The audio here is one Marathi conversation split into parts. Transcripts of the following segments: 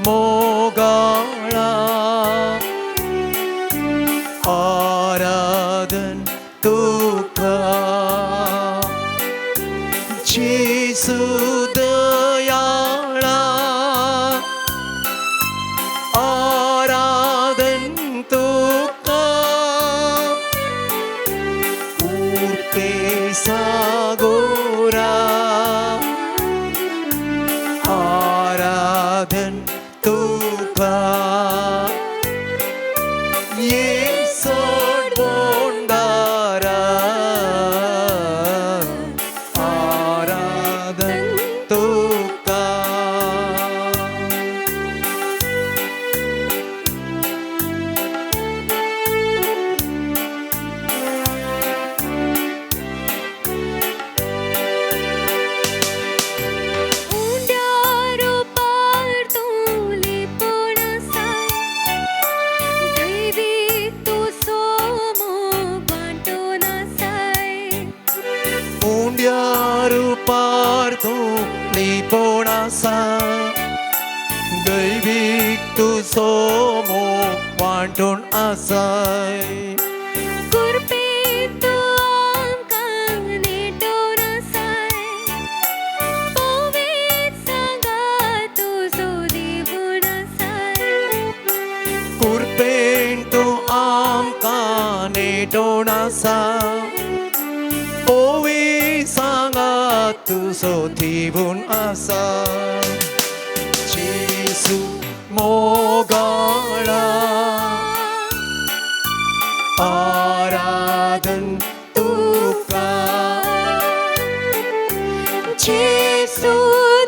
मोगाला आराधन तुका जेसु दयाळा आराधन तुका उरते सागोरा आराधन तुका येसोड बोंडारा आराधन तुका parto liponasa gaibik tu somo wanton asai kurpe tu angkang neto nasai povet sanga tu sodibu nasai kurpen tu angkang neto nasai tu sotibun asa Jesu mogala आराधन तुका जेसु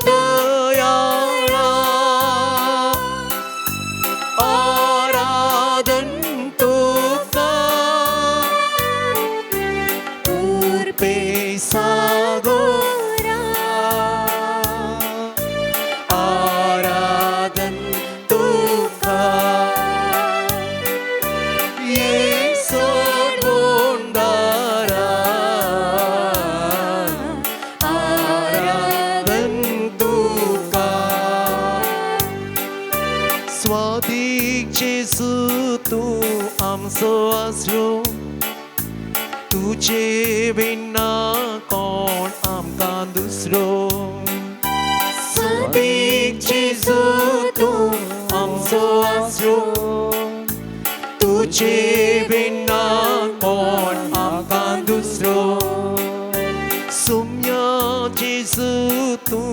दयाळा आराधन तुका उरपे सागो स्वादिक जेसु तू आमचो आसरो तुझे बिना कोण आमकां दुसरो स्वादिक जेसु तू आमचो आसरो तुझे बिना कोण आमकां दुसरो सुम्या जेसु तू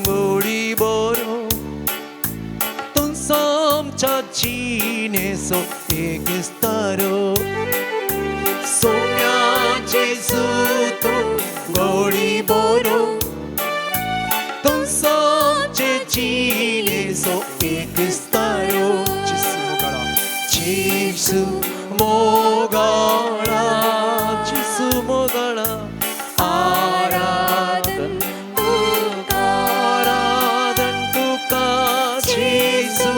गोडी बरो Cineso ekstaro Somya Jesu tu gori boro Ton sace cineso ekstaro Jesu mogala Jesu mogala Aradan tuka Aradan tuka Jesu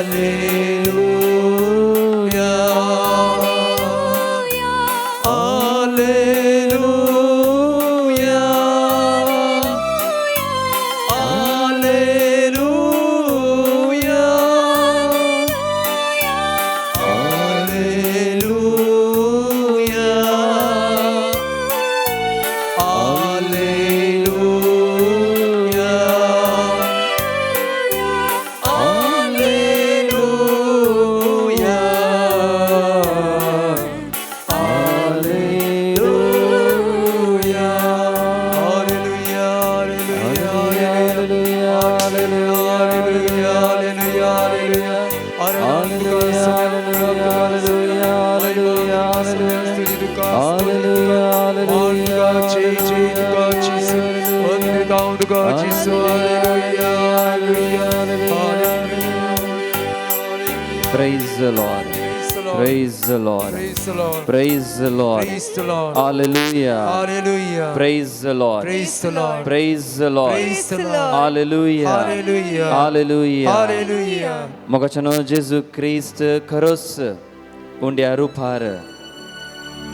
Hallelujah, hallelujah, hallelujah, hallelujah, hallelujah. God, Jesus. Hallelujah, hallelujah. Praise the Lord. Praise the Lord. Praise the Lord. Praise the Lord. Praise the Lord. Hallelujah. Hallelujah. Praise the Lord. Praise the Lord. Praise the Lord. Praise the Lord. Hallelujah. Hallelujah. Hallelujah. Hallelujah. मोगाचनो जेजू ख्रिस्त खरोस उंड्या रुपार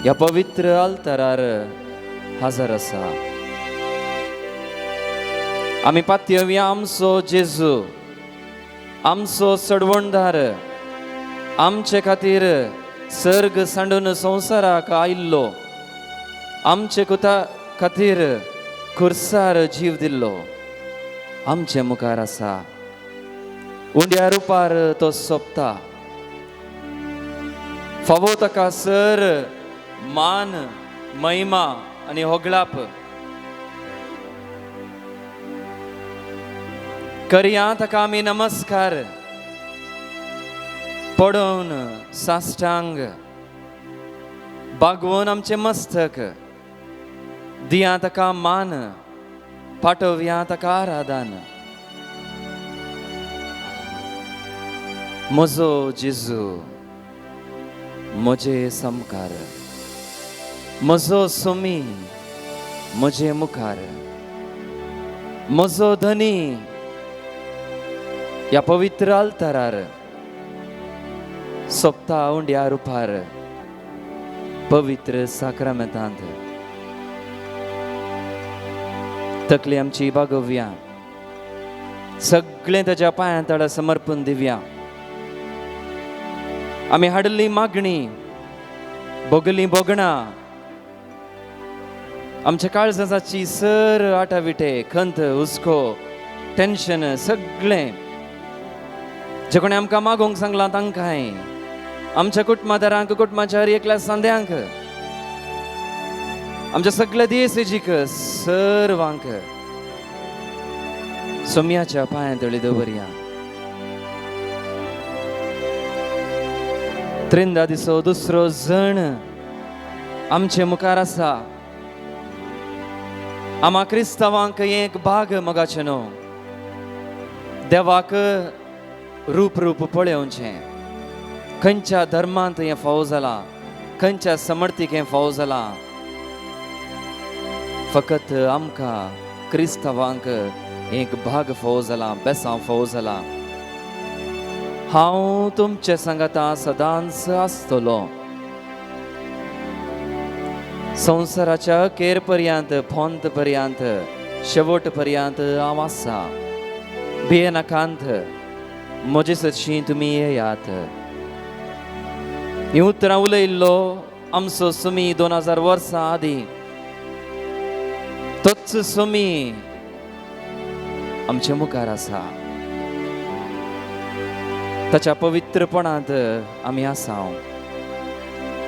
या पवित्र अल्तारार हजर आसा. आमी पातयेवी आमचो जेजू, आमचो सडवणदार, आमचे खातीर सर्ग सांडून संवसाराक आयिल्लो, आमचे खातीर खुर्सार जीव दिल्लो, आमचे मुखार आसा. उंड्या रुपार तो सोंपता. फावो ताका सर, मान, महिमा आनी होगळाप. करया ताका आमी नमस्कार. पडोवन साश्टांग बागवून आमचे मस्तक. दिया ताका मान, पाठोवया ताका आराधन. म्हजो जेजू, म्हजे समकार, म्हजो सोमी, म्हजे मुखार, म्हजो धनी या पवित्र अल्तारार सोंपता उंड्या रुपार पवित्र साक्रामेंतांत. तकली आमची बागोवया, सगळें ताच्या पांयां तळा समर्पण दिवया. आमी हाडली मागणी, भोगली भोगणां, आमच्या काळजाची सर आटाविटे, खंत, हुस्को, टेन्शन सगळें जे कोणी आमकां मागोवंक सांगलां तांकांय, आमच्या कुटुंबादारांक, कुटुंबाच्या एकल्या सांद्यांक, आमच्या सगळ्या दियेसेजीक सर्वांक सोम्याच्या पांयां तळी दवरया. त्रिंदा दिसो दुसरो जण आमचे मुखार आसा. आम्हा क्रिस्तावांक एक भाग मोगाचे न्हू. देवाक रूप पळोवचें. खंयच्या धर्मांत हें फावो जालां, खंयच्या समर्थीक हें फावो जालां. फकत आमकां क्रिस्तावांक एक भाग फावो जाला, बेसांव फावो जाला. हांव तुमचे सांगाता सदांच आसतलो. संवसाराच्या अखेर पर्यंत, फोंत पर्यंत, शेवट पर्यंत हांव आसा. भियेनाकांत म्हजे सदशीं तुमी येयात. ही उतरां उलयल्लो आमचो सुमी 2000 वर्सां आदीं. तोच सुमी आमच्या मुखार आसा. ताच्या पवित्रपणांत आमी आसाव.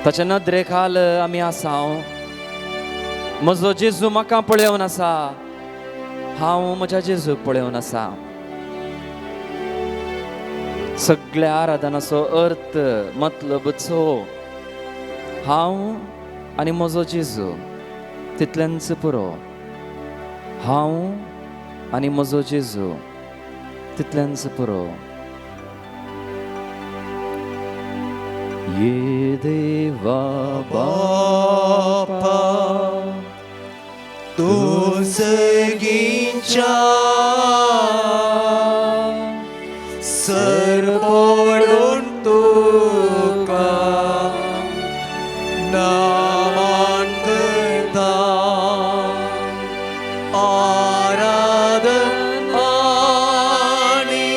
ताच्या नदरे खाल आमी आसाव. म्हजो जेजू म्हाका पळोवन आसा, हांव म्हज्या जेजूक पळोवन आसा. सगळ्या आराधनाचो अर्थ, मतलबचो हांव आनी म्हजो जेजू तितल्यांच पुरो. हांव आनी म्हजो जेजू तितल्यांच पुरो. ये देवा बापा, तू सगळींच्या सर पडून तुका नामान करता. आराधन आणि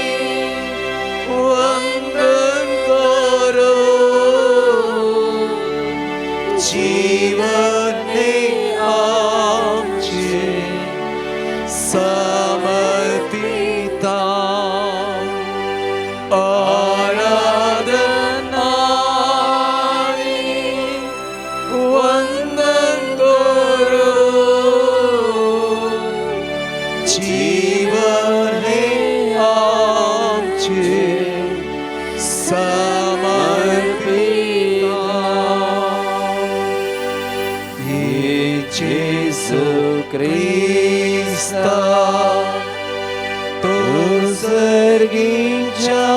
वंदन करू. जीवन हे आमचे समर्पित sergincha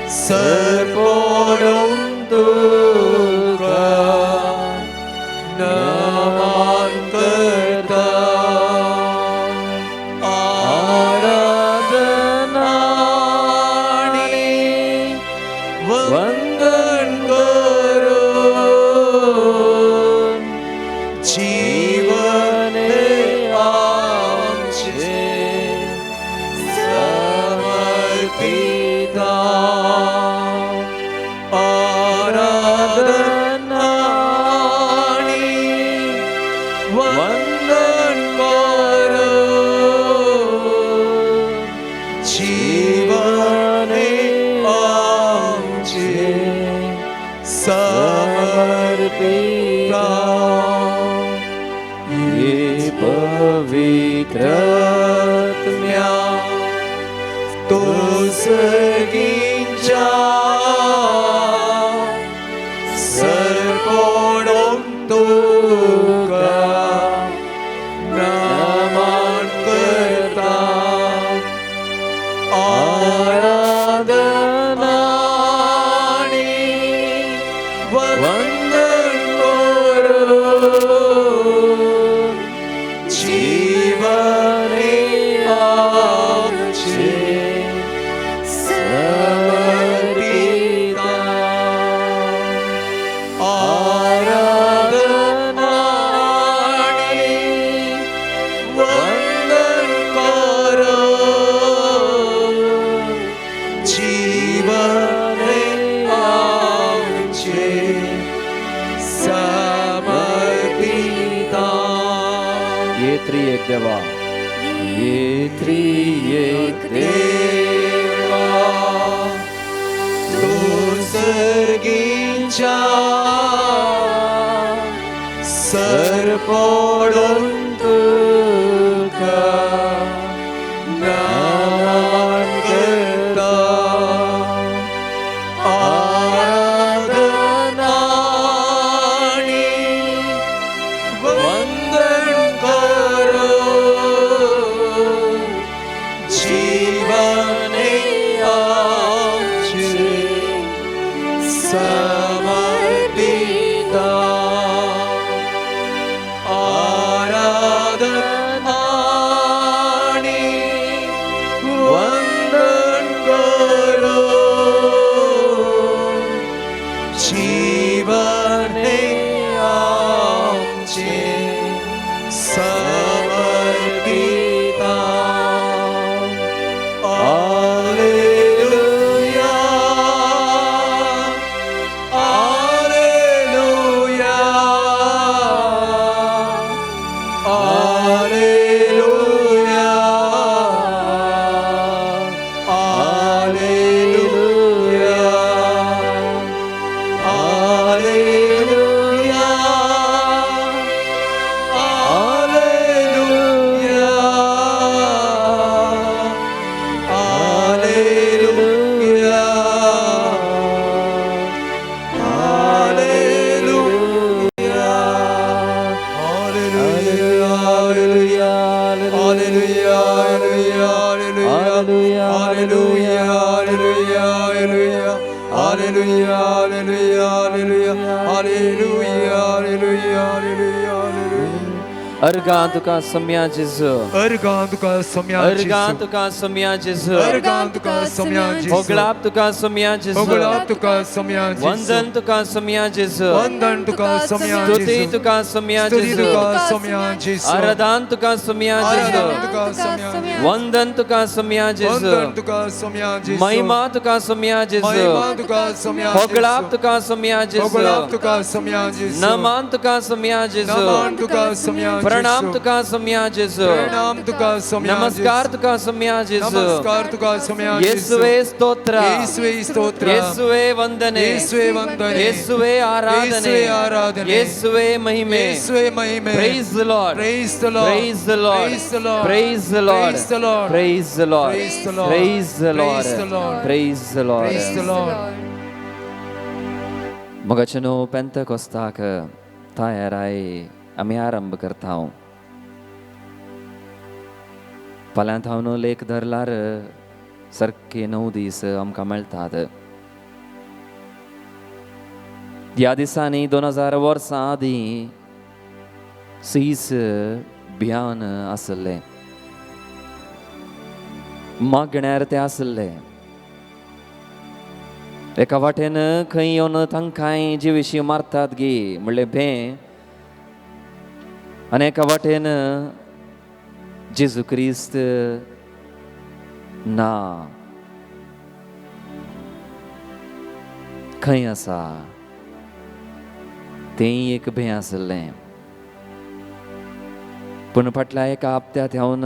serpodong tuka naman kerta आराधनानी वंदन करून जीवने आमचे समर्पिता आराधनानी वंदन करून जीवने आमचे समर्पिता ये पवित्रात्म्या तो सर्गिंचा सर्पडों तुका नमन करता आराधनानी वंदन करून जीवने आमचे समर्पिता आराधनानी वंदन करून जीवने आमचे समर्पिता ये त्रिएक देवा ये त्रिएक देवा तू सर्गिंचा सर्पडों तुका नमन करता आराधनानी वंदन करून जीवने आमचे समर्पिता आराधनानी वंदन करून जीवने आमचे समर्पिता Alleluia Alleluia Alleluia Alleluia Alleluia Argantuka samya Jesu. Argantuka samya Jesu. Argantuka samya Jesu. Argantuka samya Jesu. Oglaptuka samya Jesu. Oglaptuka samya Jesu. Vandantuka samya Jesu. Vandantuka samya Jesu. Stutituka samya Jesu. Stutituka samya Jesu. Aradantuka samya Jesu. Aradantuka samya Jesu. Vandantuka samya Jesu. Vandantuka samya Jesu. Mahimatuka samya Jesu. Mahimatuka samya Jesu. Oglaptuka samya Jesu. Oglaptuka samya Jesu. Namantuka samya Jesu. Namantuka samya Jesu. प्रणाम तुका सम्या जेसु प्रणाम तुका सम्या नमस्कार तुका सम्या जेसु नमस्कार तुका सम्या येसुवे स्तोत्र येसुवे स्तोत्र येसुवे वंदने येसुवे वंदने येसुवे आराधने येसुवे आराधने येसुवे महिमे येसुवे महिमे praise the Lord praise the Lord praise the Lord praise the Lord praise the Lord praise the Lord praise the Lord praise the Lord praise the Lord praise the Lord praise the Lord praise the Lord मगचनो पेंतकोस्ताक तायराय आम्ही आरंभ करता हूं फाल्यां हांव न्हू लेख धरल्यार सारके 9 दीस आमकां मेळटात. ह्या दिसांनी 2000 वर्सां आदीं सीस भियान आसले, मागण्यार ते आसले. एका वाटेन खंय येवन तांकांय जिवेशी मारतात गे म्हणलें भे, आनी एका वाटेन जेजू क्रिस्त ना खंय आसा तें एक भे आसलें. पूण फाटल्या एका हप्त्यांत येवन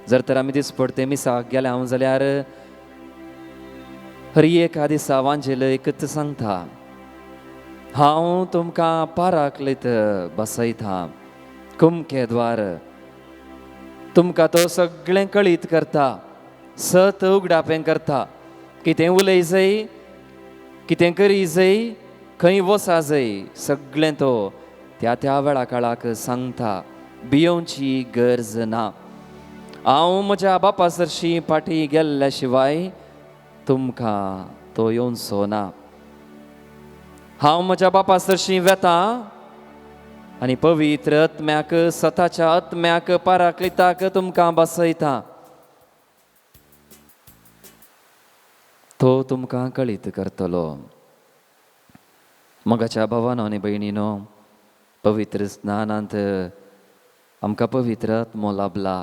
जर तर आमी दिसपडटे मिसाक गेले हांव जाल्यार हर एका दिसा वांजेल एकच सांगता, हांव तुमकां पाराकलीत बसयता, कुमके द्वार. तुमकां तो सगळें कळीत करता, सत उगडापें करता. कितें उलय जाय, कितें करी जाय, खंय वसा जाय, सगळें तो त्या त्या वेळा काळाक सांगता. भियोवची गरज ना. हांव म्हज्या बापा सरशी फाटी गेल्ल्या शिवाय तुमकां तो येवचो ना. हांव म्हज्या बापा सरशी वेता आनी पवित्र आत्म्याक, स्वताच्या आत्म्याक, पाराक्लिताक तुमकां बसयता. तो तुमकां कळीत करतलो. मोगाच्या भावानो आनी भयणीनो, पवित्र स्नानांत आमकां पवित्र आत्मो लाभला.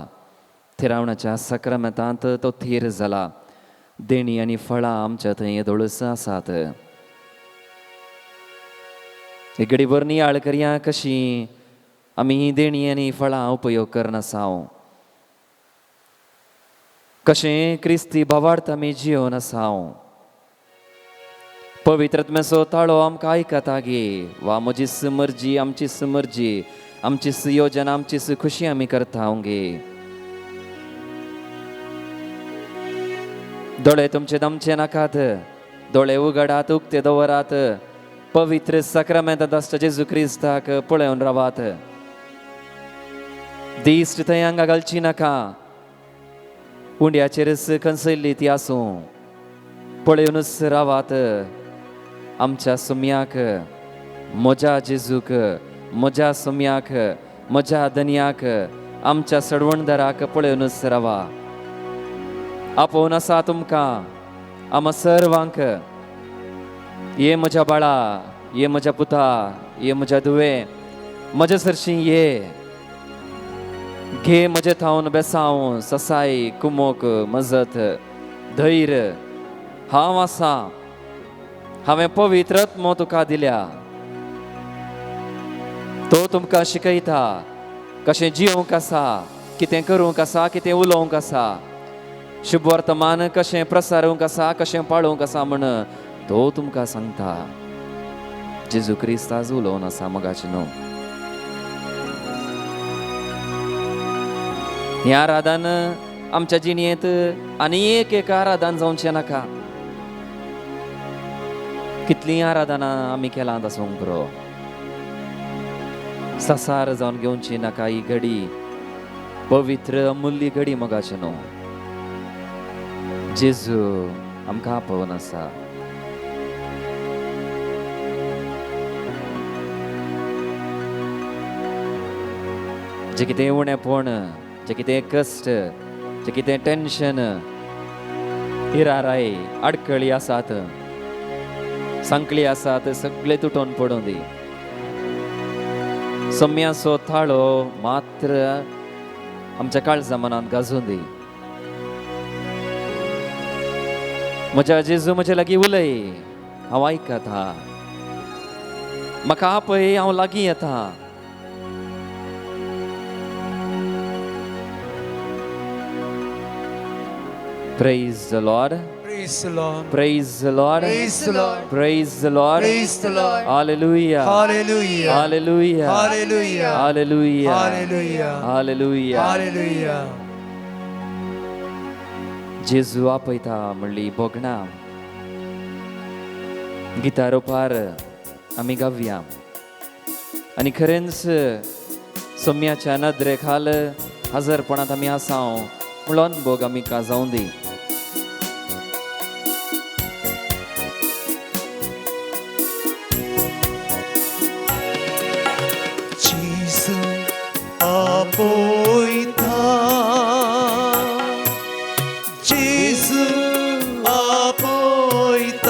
थिरावणाच्या सक्रामेंतांत तो थीर जाला. देणी आनी फळां आमच्या थंय दोळस आसात. एक घडीभर नियाळ करया कशी आमी देणी आनी फळां उपयोग करनासाव. कशें क्रिस्ती भावार्थ आमी जियोन आसाव. पवित्र आत्म्याचो ताळो आमकां आयकता गे. वा म्हजीच मर्जी, आमचीच मर्जी, आमचीच योजना, आमचीच खुशी आमी करता गे. दोळे तुमचे दमचे नाकात, दोळे उगडात, उक्ते दवरात. पवित्र सक्रामेंतांत आसता जेजू क्रिस्ताक पळोवन रावात. दिश्ट थंय हांगा घालची नाका. उंड्याचेर खंसयल्ली ती आसूं, पळयोनूच रावात. आमच्या सुम्याक, म्हज्या जेजूक, म्हज्या सुम्याक, म्हज्या धन्याक, आमच्या सडवणदाराक पळयोनूच रावा. आपोवन आसा तुमकां, आम सर्वांक. ये म्हज्या बाळा, ये म्हज्या पुता, ये म्हज्या धुवे, म्हजे सरशी ये. घे म्हजे थावन बेसांव, ससाय, कुमोक, मजत, धैर्य. हांव आसा. हांवें पवित्र आत्मो तुका दिल्या. तो तुमकां शिकयता कशें जिवंक आसा, कितें करूंक आसा, कितें उलोवंक आसा, शुभ वर्तमान कशें प्रसारूंक आसा, कशें पाळूंक आसा म्हण तो तुमकां सांगता. जेजू क्रिस्त आज उलोवन आसा मोगाची न्हू. हें आराधन आमच्या जिणेंत आनी एक आराधन जावचें नाका. कितलीं आराधनां आमी केलां आसूंक पुरो. ससार जावन घेवची नाका ही घडी. पवित्र अमुल्य घडी मोगाची न्हू. जेजू आमकां आपोवन आसा. जे कितें उणेपण, जे कितें कश्ट, जे कितें टेन्शन, हिराराय, आडखळी आसात, सांकळी आसात, सगळे तुटोवन पडूं दी. सम्याचो थाळो मात्र आमच्या काळजा मनांत गाजून दी. म्हज्या जेजू म्हजे लागीं उलय, हांव आयकता. म्हाका आपय, हांव लागीं येता. Praise the Lord. Praise the Lord. Praise the Lord. Praise the Lord. Praise the Lord. Praise the Lord. Hallelujah. Hallelujah. Hallelujah. Hallelujah. Hallelujah. Hallelujah. Hallelujah. Hallelujah. जेजू आपयता म्हणली बोगणा. गिता रोपार आमी गावया आनी खरेंच सोम्याच्या नदरे खाल हजरपणांत आमी आसाव. म्हणून बोग आमी का जाऊं दी 지수 아보이다 지수 아보이다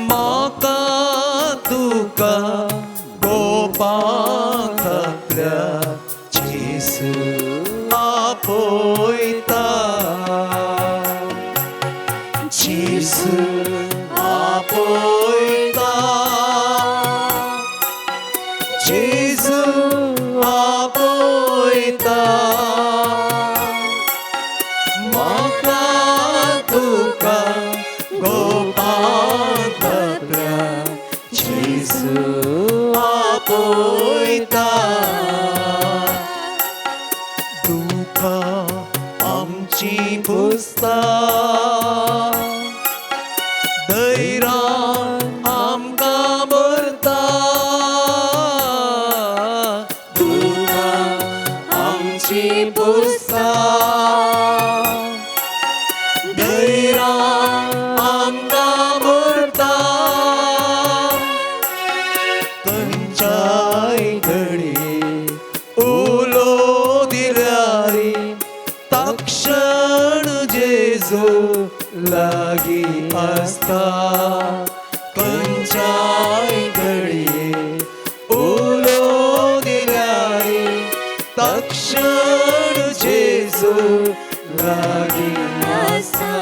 마가 두가 고바다랴 지수 아보이다 지수 아보이다 지수 아보이다 마가 두가 고바다랴 지수 아보이다 두가 암지 부스타 दैरा आमका मरता दुका आमची पुसता दैरा आमका मरता खंयच्याय घडी उलो दिल्यारी तक्षण जेजू लागी असता खंयच्याय घडी उलो दिल्यारी तक्षण जेजू लागी असता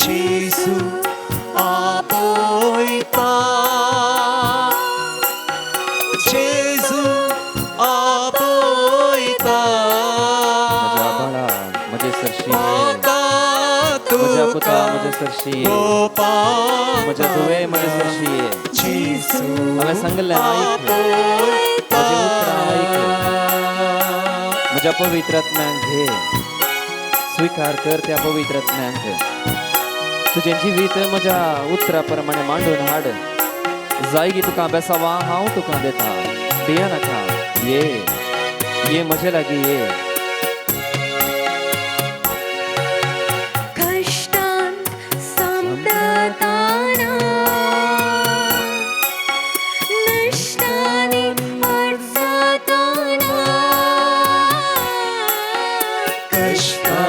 जेजू आपोयता जेजू आपोयता म्हज्या बाळा म्हजे सरशी माता म्हज्या पुता तुका म्हजे सरशी गोपाळ म्हज्या धुवे म्हजे सरशी जेजू हांवें सांगलें ऐक म्हजें उतरां ऐक म्हज्या पवित्रात्म्यांक घे स्विकार कर त्या पवित्रात्म्यांक तुजें जिवीत म्हज्या उतरा प्रमाणे मांडून हाड जाय की तुका बेसावा हांव तुका दिता भिया नाका ये म्हजे लागीं ये कष्टांत संपताना नष्टाने अडचताना कष्टा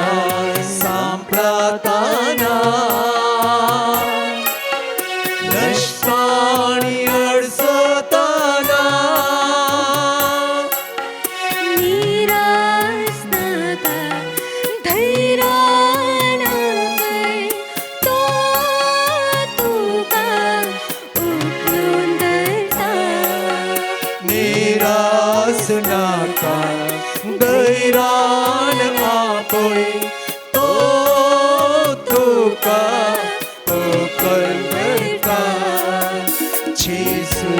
संपताना नष्टाणी अडचताना निराश नका धैर्यान कर तो तुका उखलून धरता निराश नाका दैरान आपोय तो तुका उखल धरता जेजू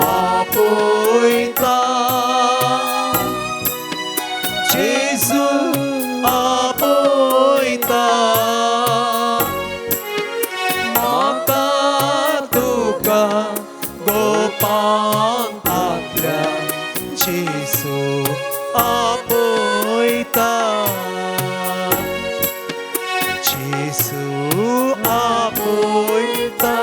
आपोयता जेजू आपोयता म्हाका तुका गोपांक आपल्या जेजू आपोयता जेजू आपोयता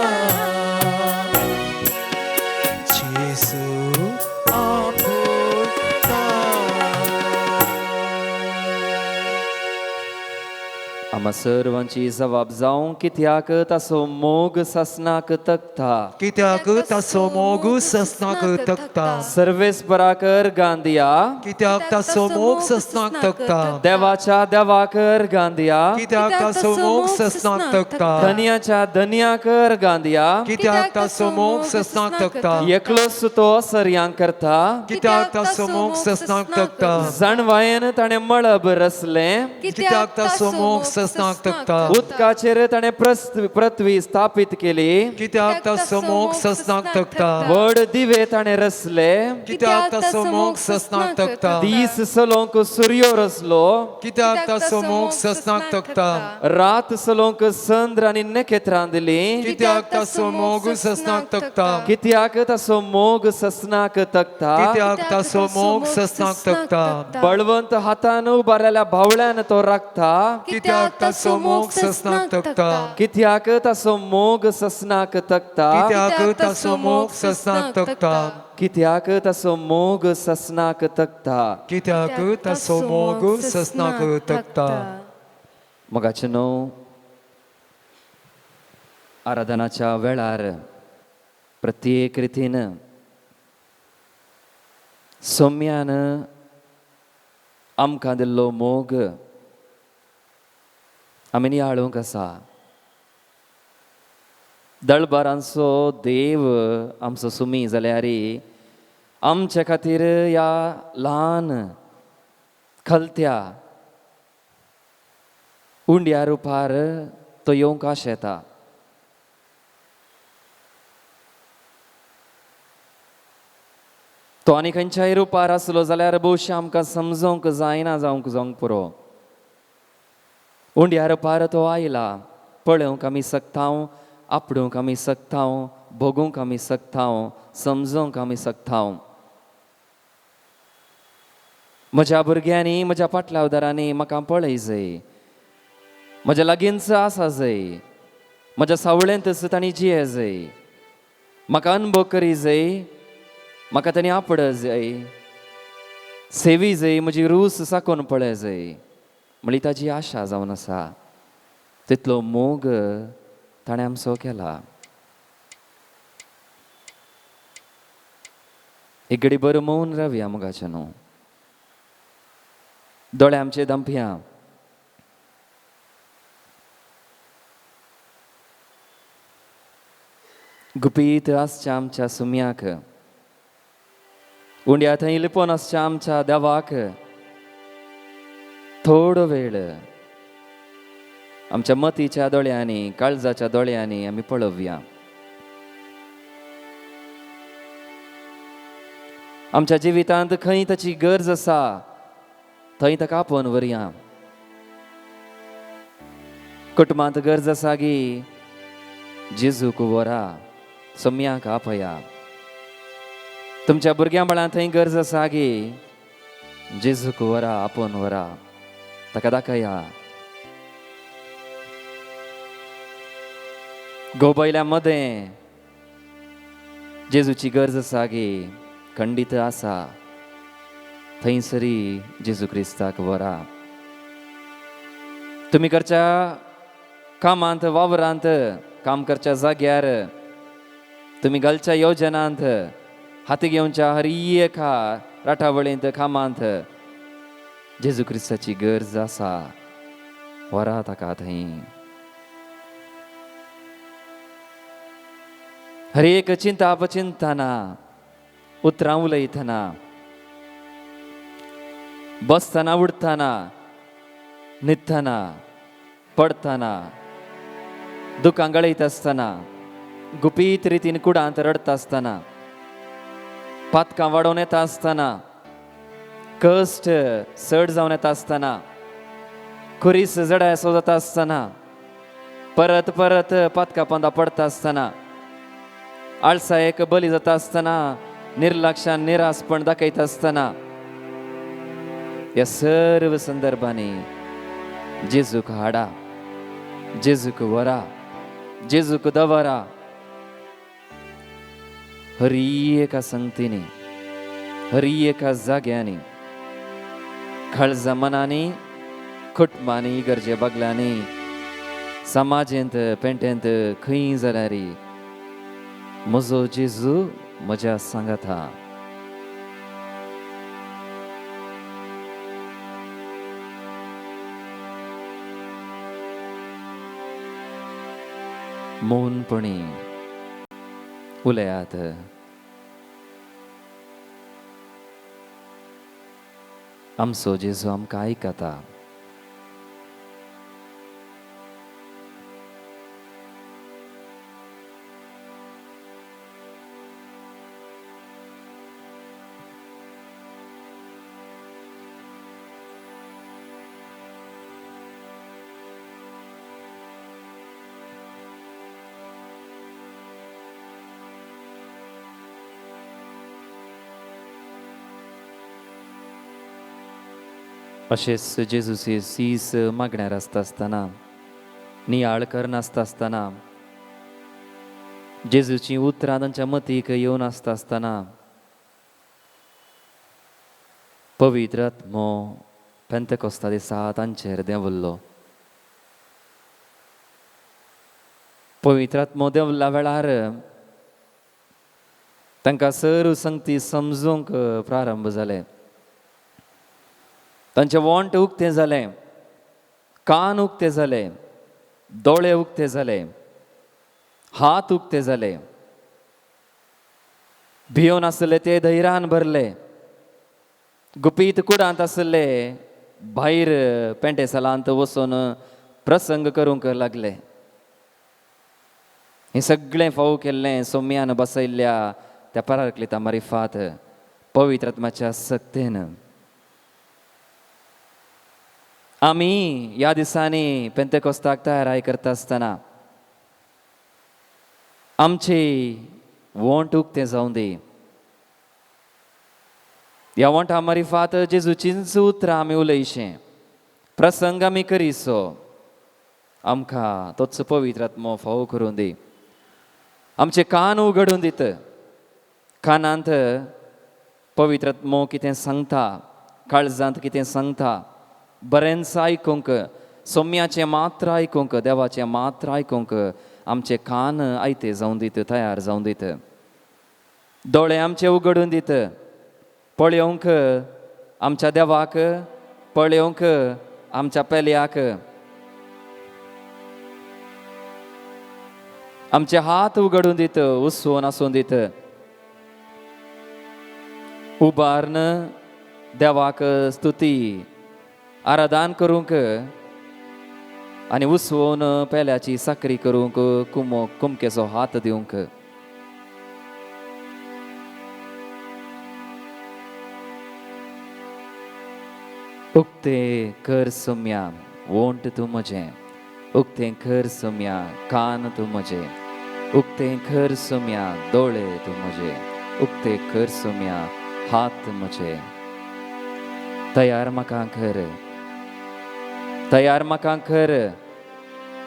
जेजू आपोयता आम्हा सर्वांची जबाब जावं कित्याक ताचो मोग ससनाक तकता कित्याक ताचो मोग ससनाक तकता सर्वेस्पराकर गांधिया कित्याक ताचो मोग ससनाक तकता देवाच्या देवाकर गांधिया कित्याक ताचो मोग ससनाक तकता धन्याच्या धन्याकर गांधिया कित्याक ताचो मोग ससनाक तकता एकलो सुतो सर्यांक करता कित्याक ताचो मोग ससनाक तकता जणवायेन ताणें मळब रचलें कित्याक ताचो मोग सस्नाक तकता उदकाचेर ताणें पृथ्वी स्थापीत केली कित्याक ताचो मोग सस्नाक तकता व्हड दिवे ताणें रचले कित्याक ताचो मोग सस्नाक तकता दीस सलोंक सूर्यो रचलो कित्याक ताचो मोग सस्नाक तकता रात सलोंक संद्र आनी नखेत्रां दिली कित्याक ताचो मोग सस्नाक तकता कित्याक ताचो मोग ससनाक तकता कित्याक ताचो मोग सस्नाक तकता बळवंत हातान उबारलेल्या भावळ्यान तो राखता कित्याक ताचो मोग सस्नाक तकता कित्याक ताचो मोग ससनाक तकता कित्याक ताचो मोग सस्नाक तकता कित्याक ताचो मोग ससनाक तकता कित्याक ताचो मोग सस्नाक तकता मोगाचे न्हू आराधनाच्या वेळार प्रत्येक रितीन सौम्यान आमकां दिल्लो मोग आमी नियाळूंक आसा दळबारांचो देव आमचो सुमी जाल्यार आमचे खातीर ह्या ल्हान खलत्या उंड्या रुपार तो येवंक आशेता तो आनी खंयच्याय रुपार आसलो जाल्यार भोवशें आमकां समजोवंक जायना जावंक पुरो उंड्या रुपार तो आयला पळोवंक आमी सकतांव आपणूंक आमी सकतांव भोगूंक आमी सकतांव समजोवंक आमी सकतांव म्हज्या भुरग्यांनी म्हज्या पाटलावदारांनी म्हाका पळय जाय म्हज्या लागींच आसा जाय म्हज्या सावळेंतच तांणी जिये जाय म्हाका अनुभव करी जाय म्हाका तांणी आपड जाय सेवी जाय म्हजी रूस साकोन पळय जाय म्हणली ताजी आशा जावन आसा तितलो मोग ताणें आमचो केला एक घडी बरो मौन रावया मोगाचें न्हू दोळे आमचे धांपया गुपीत आसच्या आमच्या सुम्याक उंड्या थंय लिपोन आसच्या आमच्या देवाक थोडो वेळ आमच्या मतीच्या दोळ्यांनी काळजाच्या दोळ्यांनी आमी पळोवया आमच्या जिवितांत खंय ताची गरज आसा थंय ताका आपोवन व्हरया कुटुंबांत गरज आसा गी जेजूक व्हरा सम्याक आपया तुमच्या भुरग्यां बाळां थंय गरज आसा गी जेजूक व्हरा आपोवन व्हरा ताका दाखया गोबयल्या मदें जेजूची गरज आसा गी खंडीत आसा थंयसरी जेजू क्रिस्ताक व्हरा तुमी करच्या कामांत वावरांत काम करच्या जाग्यार तुमी घालच्या येवजनांत हाती घेवच्या हर एका राठावळींत कामांत जेजू क्रिस्ताची गरज आसा व्हरा ताका थंय हर एक चिंता अपचिंतना उतरां उलयतना बसतना उठतना न्हिदतना पडतना दुखां गळयत आसतना गुपीत रितीन कुडांत रडता आसतना पातकां वाडोवन येता आसतना कश्ट चड जावन येता आसतना खुरीस जड्यासो जाता आसतना परत परत पातकां पोंदा पडटा आसतना आळसायेक बली जाता आसतना निर्लक्षान निरासपण दाखयता आसतना ह्या सर्व संदर्भांनी जेजूक हाडा जेजूक व्हरा जेजूक दवरा हर एका संगतींनी हर एका जाग्यांनी काळजा मनांनी कुटुंबांनी गरजे बगलांनी समाजेंत पेंटेंत खंय जाल्यार म्हजो जेजू म्हज्या सांगात हा मौनपणी उलयात आमचो जेजू आमकां आयकता अशेंच जेजूचे सीस मागण्यार आसता आसतना नियाळ करनासता आसतना जेजूची उतरां तांच्या मतीक येवन आसता आसतना पवित्र आत्मो पेंतेकोस्ता दिसा तांचेर देंवल्लो. पवित्र आत्मो देंवल्ल्या वेळार तांकां सर्व संगती समजूंक प्रारंभ जाले. तांचें वोंट उक्तें जालें, कान उक्ते जाले, दोळे उक्ते जाले, हात उक्ते जाले. भियोन आसले ते धैर्यान भरले. गुपीत कुडांत आसले भायर पेंटेसालांत वचून प्रसंग करूंक लागले. हें सगळें फावो केल्लें सोम्यान बसयल्ल्या त्या पराक्लिता मारिफात पवित्र आत्म्याच्या सक्तेन. आमी ह्या दिसांनी पेंतेकोस्ताक तयाराय करता आसतना आमची वोंट उक्तें जावं दी. ह्या वोंटा मारिफात जेजूचींच उतरां आमी उलयशें, प्रसंग आमी करीसो. आमकां तोच पवित्र आत्मो फावो करून दी. आमचे कान उगडून दित. कानांत पवित्र आत्मो कितें सांगता, काळजांत कितें सांगता बरेंच आयकूंक, सोम्याचें मात्र आयकूंक, देवाचें मात्र आयकूंक आमचे कान आयते जावं दीत, तयार जावं दीत. दोळे आमचे उगडून दीत. पळयोवंक आमच्या देवाक, पळयोवंक आमच्या पेल्याक. आमचे हात उगडून दीत, उसवून आसूं दीत. उबारन देवाक स्तुती आराधन करूंक आनी उसवून पेल्याची साकरी करूंक कुमकेचो हात दिवंक. उक्तें कर सोम्या वोंट तूं म्हजें, उक्तें कर सोम्या कान तूं म्हजें, उक्तें कर सोम्या दोळे तूं म्हजे, उक्तें कर सोम्या हात म्हजे. तयार म्हाका कर, तयार म्हाका कर.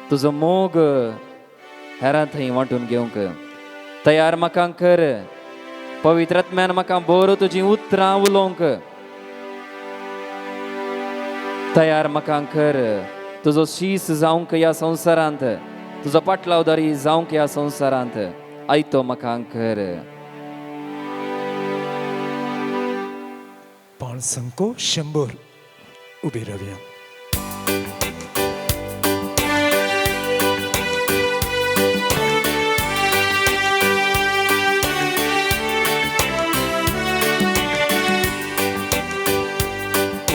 तुजो मोग हेरां थंय वांटून घेवंक. तयार म्हाका कर. पवित्र आत्म्यान म्हाका बोर तुजीं उतरां उलोवंक. तयार म्हाका कर. तुजो शीस जावंक ह्या संवसारांत, तुजो पाटलावदारी जावंक ह्या संवसारांत. आयतो म्हाका कर. पाण संको 100 उबे रावया.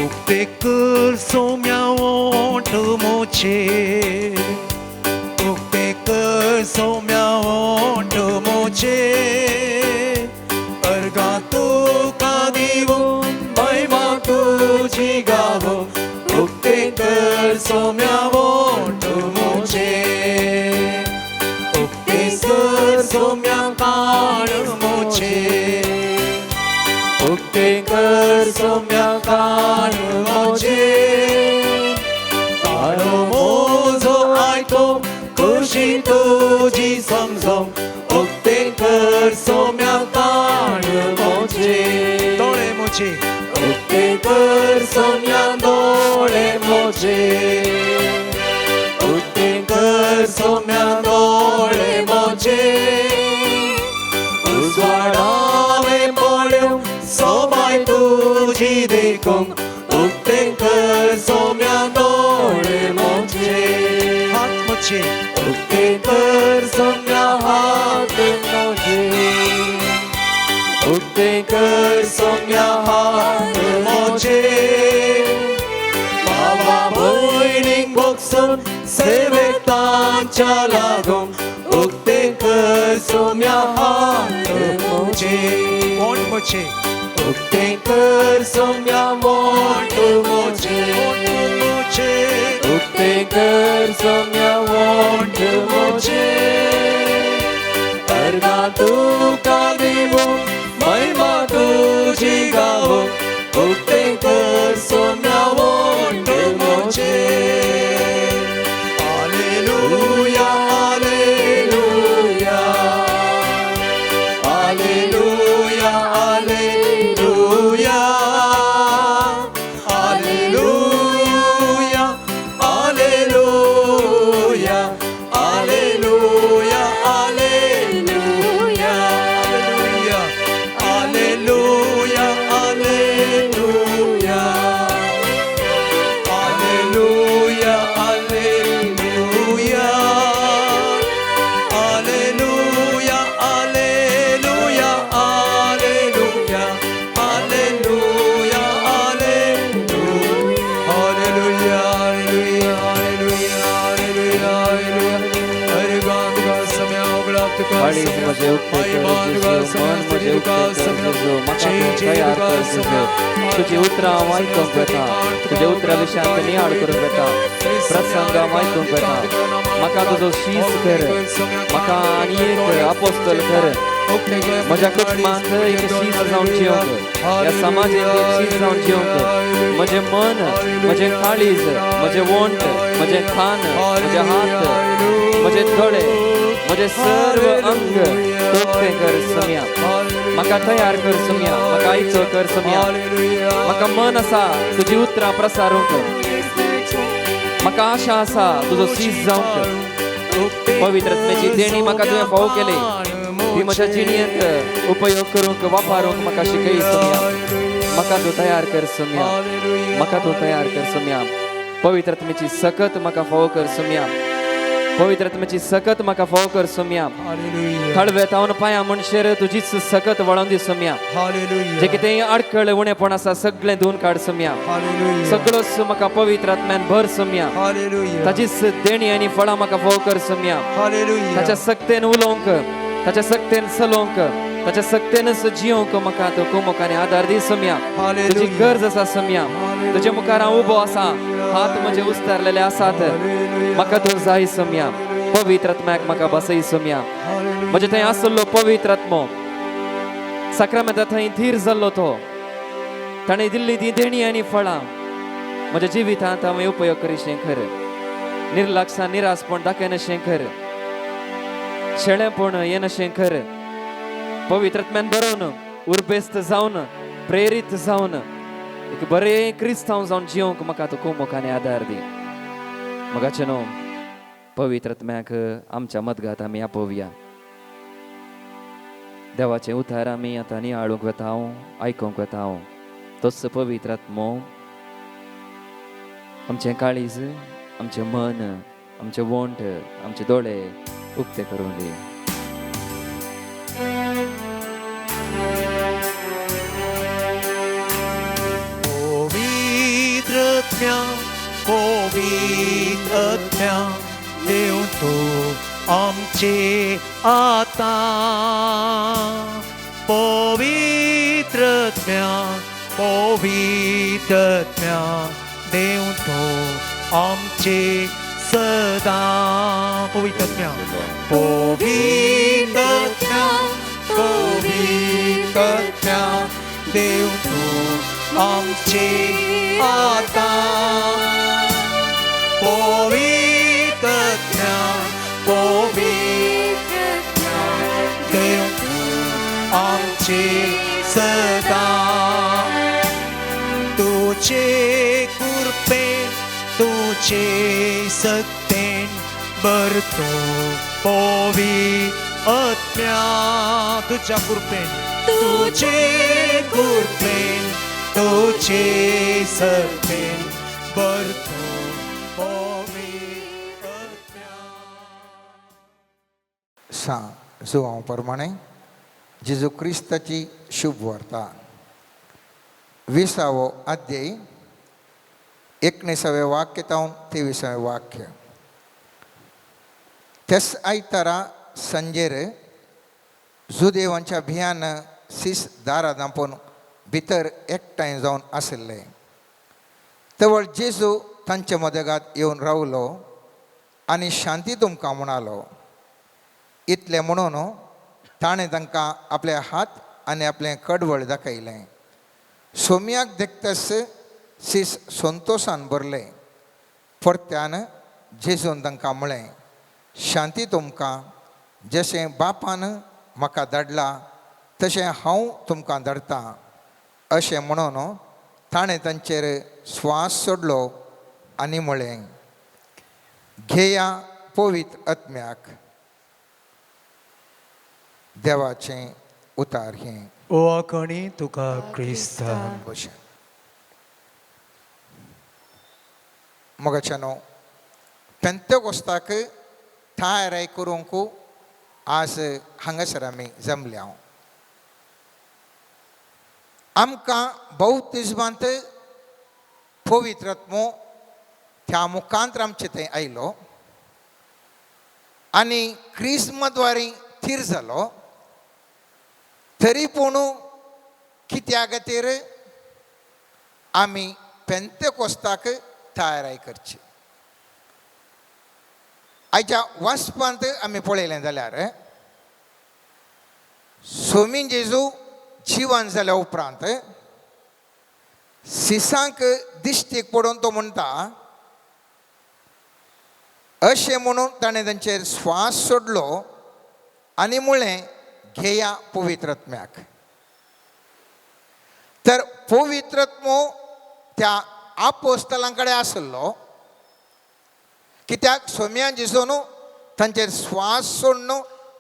उक्ते कर सोम्या वोंट मोचे, उक्ते कर सोम्या वोंट मोचे. अर्गा तुका दिवो महिमा तुझी गावो. उक्ते कर सोम्या वोंट मोचे, उक्ते कर सोम्या कान मोचे, उक्ते कर सोम्या कान मोचे. कानो मोजो आयतो खुशी तुझी समजो. उक्ते कर सोम्या कान मोचे, दोळे मोचे. उक्ते कर सोम्या दोळे मोचे, उक्ते कर सोम्या दोळे मोचे. उजवाडावे पळ्यो सोबाय तुझी देखूंक. उक्ते कर सोम्या दोळे मोचे, हात मोचे. उक्ते कर सोम्या हात मोचे, उक्ते कर सोम्या हात मोचे. बाबा भयणीक भोगसून सेवेक तांच्या लागून. उक्ते कर सोम्या हात मोचे, वोंट मोचे. उक्ते कर सोम्या वोंट मोचे, मोचे. उक्ते कर सोम्या वोंट मोचे. अर्गा तुका दिवो महिमा तुझी गावो. उक्ते कर सोम्या वोंट काळीज म्हजे उक्ते कर जेजू मन म्हजे उक्ते कर जेजू म्हाका तूं तयार कर जेजू तुजी उतरां हांव आयकूंक येता तुजे उतरां विशयांत नियाळ करूंक येता प्रसंग हांव आयकूंक येता म्हाका तुजो शीस कर म्हाका आनी एक आपोस्तल कर म्हज्या कुटुंबांत एक शीस जावन जियोंक ह्या समाजांत एक शीस जावन जियोंक म्हजें मन म्हजें काळीज म्हजें वोंट म्हजें खान म्हजे हात म्हजे दोळे म्हजे सर्व अंग उक्तें कर सम्या म्हाका तयार कर सम्या म्हाका आयचो कर सम्या म्हाका मन आसा तुजी उतरां प्रसारूंक म्हाका आशा आसा तुजो शीस जावंक पवित्र आत्म्याची देणी म्हाका तुवें फावो केली ती म्हज्या जिणेंत उपयोग करूंक वापरूंक म्हाका शिकय सम्या म्हाका तूं तयार कर सम्या म्हाका तूं तयार कर सम्या पवित्र आत्म्याची सकत म्हाका फावो कर सम्या पवित्र आत्म्याची सकत म्हाका फावो कर सम्या थळवेतावन पांयां म्हणशेर तुजीच सकत वळोवन दी सम्या जे कितें आडखळ उणेपण आसा सगळें धुवन काड सम्या सगळोच म्हाका पवित्र आत्म्यान भर सम्या ताचीच देणी आनी फळां म्हाका फावो कर सम्या ताच्या सक्तेन उलोवंक ताच्या सक्तेन चलोवंक ताच्या सक्तेनच जियोंक म्हाका तूं कुमोकांनी आदार दी सम्या तुजी गरज आसा सम्या तुजे मुखार हांव उबो आसा हात म्हजे उस्तारलेले आसात म्हाका तूं जाय सम्या पवित्र आत्म्याक म्हाका बसय सम्या म्हजे थंय आसलो पवित्र आत्मो साक्रामेंता थंय थीर जाल्लो तो ताणें दिल्ली ती देणी आनी फळां म्हज्या जिवितांत हांवें उपयोग करीशें खरें निर्लक्षां निरासपण दाखयनशें खरें शेळेपण येनशें खरें पवित्र आत्म्यान बरोवन उर्बेस्त जावन प्रेरीत जावन एक बरें क्रिस्तांव जावन जियोंक म्हाका तूं कुमोकांनी आदार दी मगाचे न्हू पवित्र आत्म्याक आमच्या मदगांत आमी आपोवया देवाचें उतार आमी आतां नियाळूंक वता हांव आयकूंक वता हांव तोच पवित्र आत्मो आमचें काळीज आमचें मन आमचें वोंट आमचे दोळे उक्ते करूं दी पवित्र आत्म्या देव तूं आमचे आता पवित्र आत्म्या देव तूं आमचे सदा पवित्र आत्म्या देव तूं आमचे आता पवित्र देव तूं आमचे सदा तुझे कृपेन तुझे सक्तेन भरतो पवित्र आत्म्या तुझ्या कृपेन तुझे सक्तेन भरतो पवित्र आत्म्या जुवां प्रमाणे जेजू क्रिस्ताची शुभ वार्ता 20 अध्याय 19 वाक्य तावन 23 वाक्य तेस आयतारा संजेर जुदेवांच्या भियान सीस दारां धांपून भितर एकठांय जावन आशिल्ले तवळ जेजू तांचे मदगांत येवन रावलो आनी शांती तुमकां म्हणालो इतलें म्हणून ताणें तांकां आपले हात आनी आपलें कडवळ दाखयलें सोम्याक देखतस सीस संतोशान भरलें परत्यान जेजून तांकां म्हळें शांती तुमकां जशें बापान म्हाका धाडला तशें हांव तुमकां धाडटां अशें म्हणून ताणें तांचेर स्वास सोडलो आनी म्हळें घेया पवित्र आत्म्याक देवाचें उतार हें ओवाकणी तुका क्रिस्ता मोगाच्यानो पेंतेकोस्ताक तयारी करूंक आज हांगासर आमी जमल्या आमकां बौतिस्मांत पवित्र आत्मो त्या मुखांतर आमचे थंय आयलो आनी क्रिस्मद्वारी थीर जालो तरी पूण कित्या खातीर आमी पेंतेकोस्ताक तयारी करची. आयच्या वाचपांत आमी पळयलें जाल्यार स्वामी जेजू जिवन जाल्या उपरांत सिसांक दिश्टीक पडून तो म्हणटा अशें म्हणून ताणें तांचेर स्वास सोडलो आनी म्हळें घेया पवित्रात्म्याक. तर पवित्रात्मो त्या आपोस्तलां कडेन आसलो कित्याक स्वाम्यान जेजून तांचेर स्वास सोडून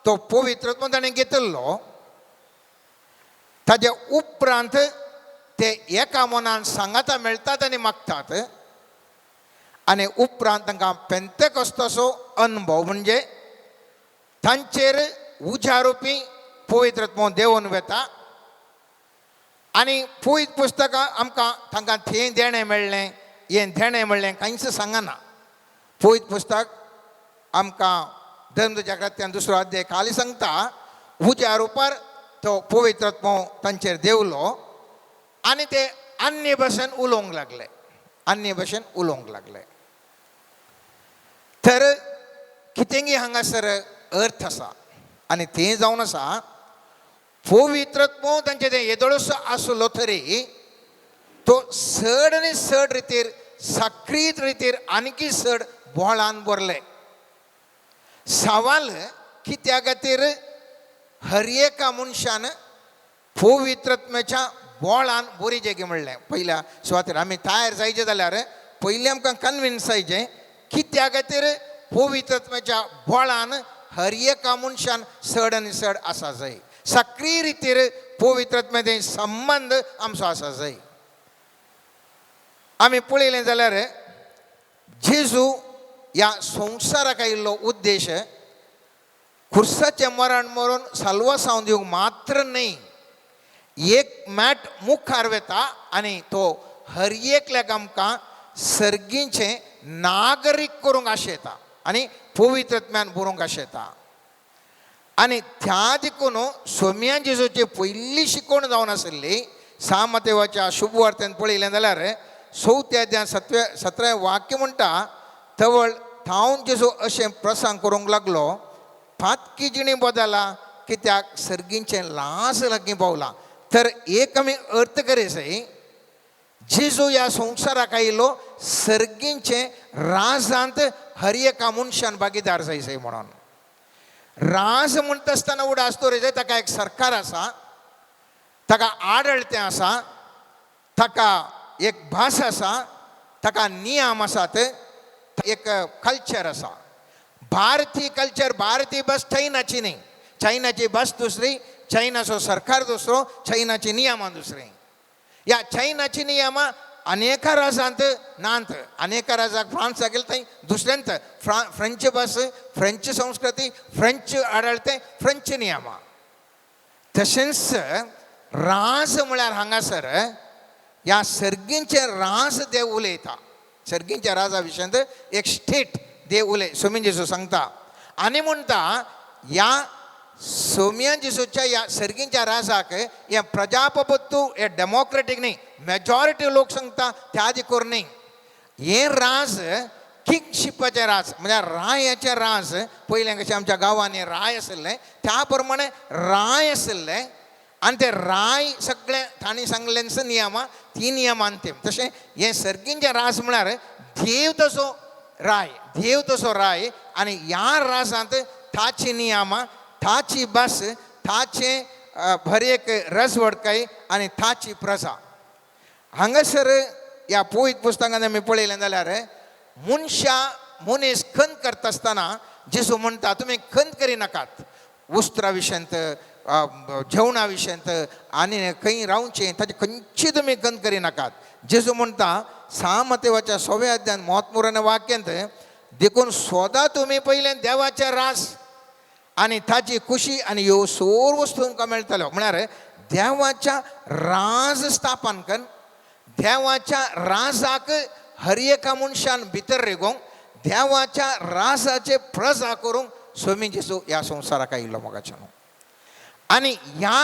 तो पवित्रात्मो ताणें घेतिल्लो. ताजे उपरांत ते एका मनान सांगाता मेळटात आनी मागतात आनी उपरांत तांकां पेंतेकोस्ताचो अनुभव म्हणजे तांचेर उजारुपी पवित्रात्मो देंवन वता. आनी पवित्र पुस्तकां आमकां तांकां थें देणें मेळ्ळें हें देणें मेळ्ळें कांयच सांगना. पवित्र पुस्तक आमकां धर्मजागृत्यान 2रो अध्याय खाली सांगता उज्या रुपार तो पवित्रात्मो तांचेर देवलो आनी ते अन्य भाशेन उलोवंक लागले, अन्य भाशेन उलोवंक लागले. तर कितेंगी हांगासर अर्थ आसा आनी तें जावन आसा पवित्रात्मो तांचे तें येदोळसो आसलो तरी तो चड आनी चड रितीर सक्रीत रितीर आनीकी चड बोळान भरले. सवाल कित्या खातीर हर एका मनशान पवित्रात्म्याच्या बोळान बरी जेगी म्हणलें. पयल्या सुवातेर आमी तयार जायचे जाल्यार पयलीं आमकां कन्विन्स जायचें कित्या खातीर पवित्रात्म्याच्या बोळान हर एका मनशान चड आनी चड आसा जाय. सक्रीय रितीर पवित्रात्म्याचें संबंध आमचो आसा जाय. आमी पळयलें जाल्यार जेजू ह्या संवसाराक आयिल्लो उद्देश खुर्साचें मरण मरून साल्वासांव दिवंक मात्र न्ही, एक मॅट मुखार वेता आनी तो हर एकल्याक आमकां सर्गीचें नागरीक करूंक आशेता आनी पवित्रात्म्यान भरूंक आशेता. आनी त्या देखून स्वाम्या जेजूची पयली शिकवण जावन आसली सामतेवाच्या शुभवार्तेन पळयलें जाल्यार 4 अध्याय 17 वाक्य म्हणटा तवळ थावन जेजू अशें प्रसंग करूंक लागलो फातकी जिणी बदला कित्याक सर्गींचें लास लागीं पावलां. तर एक आमी अर्थ करे जाय जेजू ह्या संवसाराक आयिल्लो सर्गींचें राजांत हर एका मनशान भागीदार जाय म्हणून. राज म्हणटा आसतना उडास दवरूं जाय ताका एक सरकार आसा, ताका आडळतें आसा, ताका एक भास आसा, ताका नियम आसात, एक कल्चर आसा. भारतीय कल्चर भारतीय भास चायनाची न्ही. चायनाची भास दुसरी, चायनाचो सरकार दुसरो, चायनाची नियमां दुसरी. ह्या चायनाची नियमां अनेका राजांत नांत. अनेका राजाक फ्रांसाक गेले थंय दुसऱ्यांत फ्रेंच भास, फ्रेंच संस्कृती, फ्रेंच आडळतें, फ्रेंच नियमां. तशेंच राज म्हळ्यार हांगासर ह्या सर्गींचे राज देव उलयता. सर्गींच्या राजा विशयांत एक स्टेट देव स्वामी जेजू सांगता आनी म्हणटा ह्या स्वाम्या जेजूच्या ह्या सर्गींच्या राजाक हे प्रजाप्रभुत्व हे डेमोक्रेटीक न्ही, मेजॉरिटी लोक सांगता त्या करून न्ही. हे राज किंगशिपाचें राज म्हणजे रायाचें राज. पयलें कशें आमच्या गांवांनी राय आसले त्या प्रमाणे राय आसले आनी ते राय सगळें तांणी सांगलेंच नियमां ती नियमांतीम. तशें हें सर्गींचें राज म्हळ्यार देव तसो राय, देव तसो राय आनी ह्या राजांत ताची नियमां, ताची भास, ताचें भरेक रजवडकाय आनी ताची प्रजा. हांगासर ह्या पवित्र पुस्तकांत आमी पळयलें जाल्यार मनीस खंत करता आसतना जेजू म्हणटा तुमी खंत करिनाकात. वस्त्रा विशयांत, जेवणा विशयांत आनी खंय रावचें ताचे खंयची तुमी खंत करिनाकात. जेजू म्हणटा सामतेवाच्या 6 अध्यायान 33 वाक्यांत देखून सोदा तुमी पयलें देवाचें राज आनी ताची खुशी आनी ह्यो सगळ्यो वस्तू तुमकां मेळटल्यो. म्हळ्यार देवाच्या राज स्थापन कर, देवाच्या राजाक हर एका मनशान भितर रेगोवंक, देवाच्या राजाचे प्रजा करूंक स्वामी जेसू ह्या संवसाराक आयिल्लो मोगाचें न्हू. आनी ह्या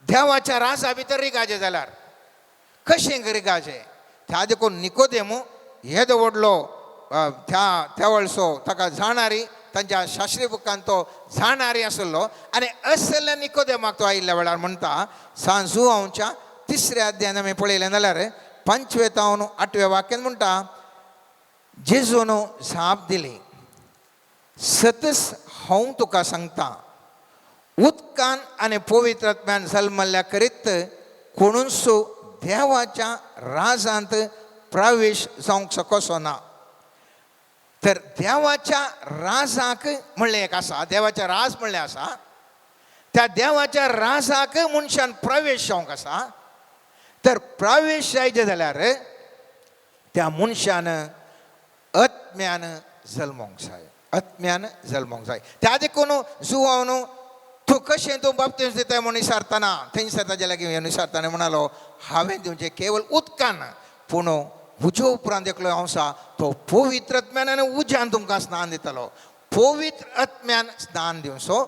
देवाच्या राजा भितर रिगाजे जाल्यार कशें रिगाजे त्या देखून निकोदेमू हे दवडलो त्या वर्सो ताका जाणारी तांच्या शास्त्रीय बुकांत तो जाणारी आसलो. आनी असल्या निकोदेमाक तो आयिल्ल्या वेळार म्हणटा सांजू हांवच्या 3ऱ्या अध्यायान आमी पळयलें जाल्यार 5वें तावन 8वें वाक्यान म्हणटा जेजून जाप दिली सतस हांव तुका सांगता उदकान आनी पवित्र आत्म्यान जल्मल्ल्या करीत कोणूच देवाच्या राजांत प्रवेश जावंक शकचो ना. तर देवाच्या राजाक म्हणलें एक आसा, देवाच्या राज म्हणलें आसा, त्या देवाच्या राजाक मनशान प्रवेश जावंक आसा. तर प्रवेश जायचे जाल्यार त्या मनशान आत्म्यान जल्मोंक जाय, आत्म्यान जल्मोंक जाय. त्या देखून जुवाव न्हू तूं कशें तूं बाप्तिस्म दिताय म्हणून विचारतना थंयसर ताजे लागीं विचारतना म्हणालो हांवें दिवचें केवळ उदकान पूण उजे उपरांत एकलो हांव आसा तो पवित्र आत्म्यान आनी उज्यान तुमकां स्नान दितलो. पवित्र आत्म्यान स्नान दिवचो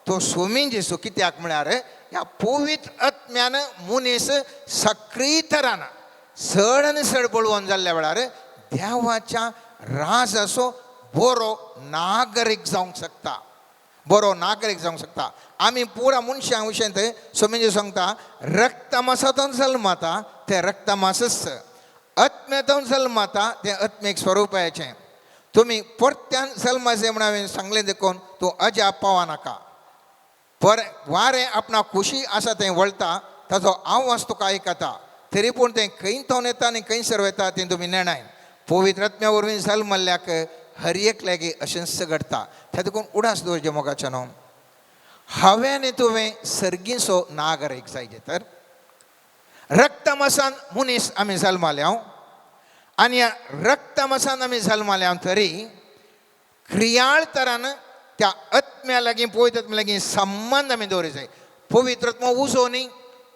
तो स्वामी जेसू. कित्याक म्हळ्यार ह्या पवित्र आत्म्यान मनीस सक्रीय तरान चड आनी चड बळवून जाल्ल्या वेळार देवाच्या राजाचो बरो नागरीक जावंक शकता, बरो नागरीक जावंक शकता. आमी पुरा मनशां विशयंत स्वामी जेसू सांगता रक्तमासांतून जल्माता तें रक्तमासच, आत्म्यातून जल्माता तें आत्मीक स्वरुपाचें. तुमी परत्यान जल्माचें म्हण हांवें सांगलें देखून तूं अजाप पावनाका. पर वारें आपणा खुशी आसा तें वळटा ताचो आवाज तुका आयकता. तरी पूण तें खंय थावन येता आनी खंयसर वता तें तुमी नेणाय. पवित्र आत्म्या वरवीं जल्मल्ल्याक हर एक लागीं अशेंच घडटा. त्या देखून उडास दवरचें मोगाचें न्हू. हांवें आनी तुवें सर्गीचो नागरीक जायचे. तर रक्तमासान मनीस आमी जल्माल्या आनी ह्या रक्तमासान आमी जल्माल्या तरी क्रियाळ तरान त्या आत्म्या लागीं पवित्र आत्म्या लागीं संबंध आमी दवरूंक जाय. पवित्र आत्मा उजो न्ही,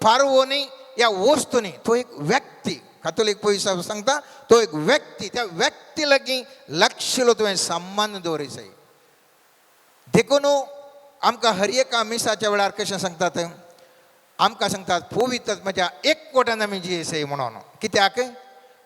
पारवो न्ही, ह्या वस्तू न्ही, तो एक व्यक्ती. कातोलीक पयसा सांगता तो एक व्यक्ती. त्या व्यक्ती लागीं लक्षलो तुवें संबंध दवरूंक जाय. देखून आमकां हर एका मिसाच्या वेळार कशें सांगतात आमकां सांगतात पवित्र आत्म्याच्या एकवटान आमी जियेसय म्हणून. कित्याक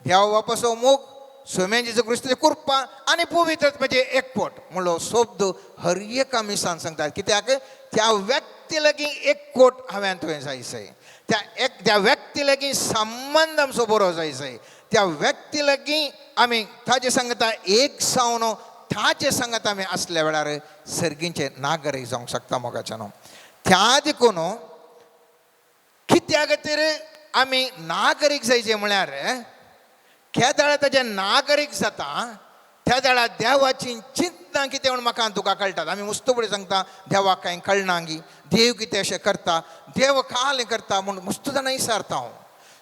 देवा बापाचो मोग स्वामी जेजू क्रिस्ताची कृपा आनी पवित्र आत्म्याचे एकवट म्हणलो शब्द हर एका मिसान सांगतात. कित्याक त्या व्यक्ती लागीं एकवट हांवें तुवें जायसय, त्या व्यक्ती लागीं संबंध आमचो बरो जायसय, त्या व्यक्ती लागीं आमी ताजे सांगता एक जावन ताचे सांगता आमी आसल्या वेळार सर्गींचे नागरीक जावंक शकता मोगाचें न्हू. त्या देखून कित्या खातीर आमी नागरीक जायचे म्हळ्यार केदाळ ताजे नागरीक जाता त्या दाळा देवाची चिंता कितें म्हूण म्हाका तुका कळटात. आमी मुस्तुबडी सांगता देवाक कांय कळना गी, देव कितें अशें करता, देव काल करता म्हूण मुस्त जाणां विचारता हांव.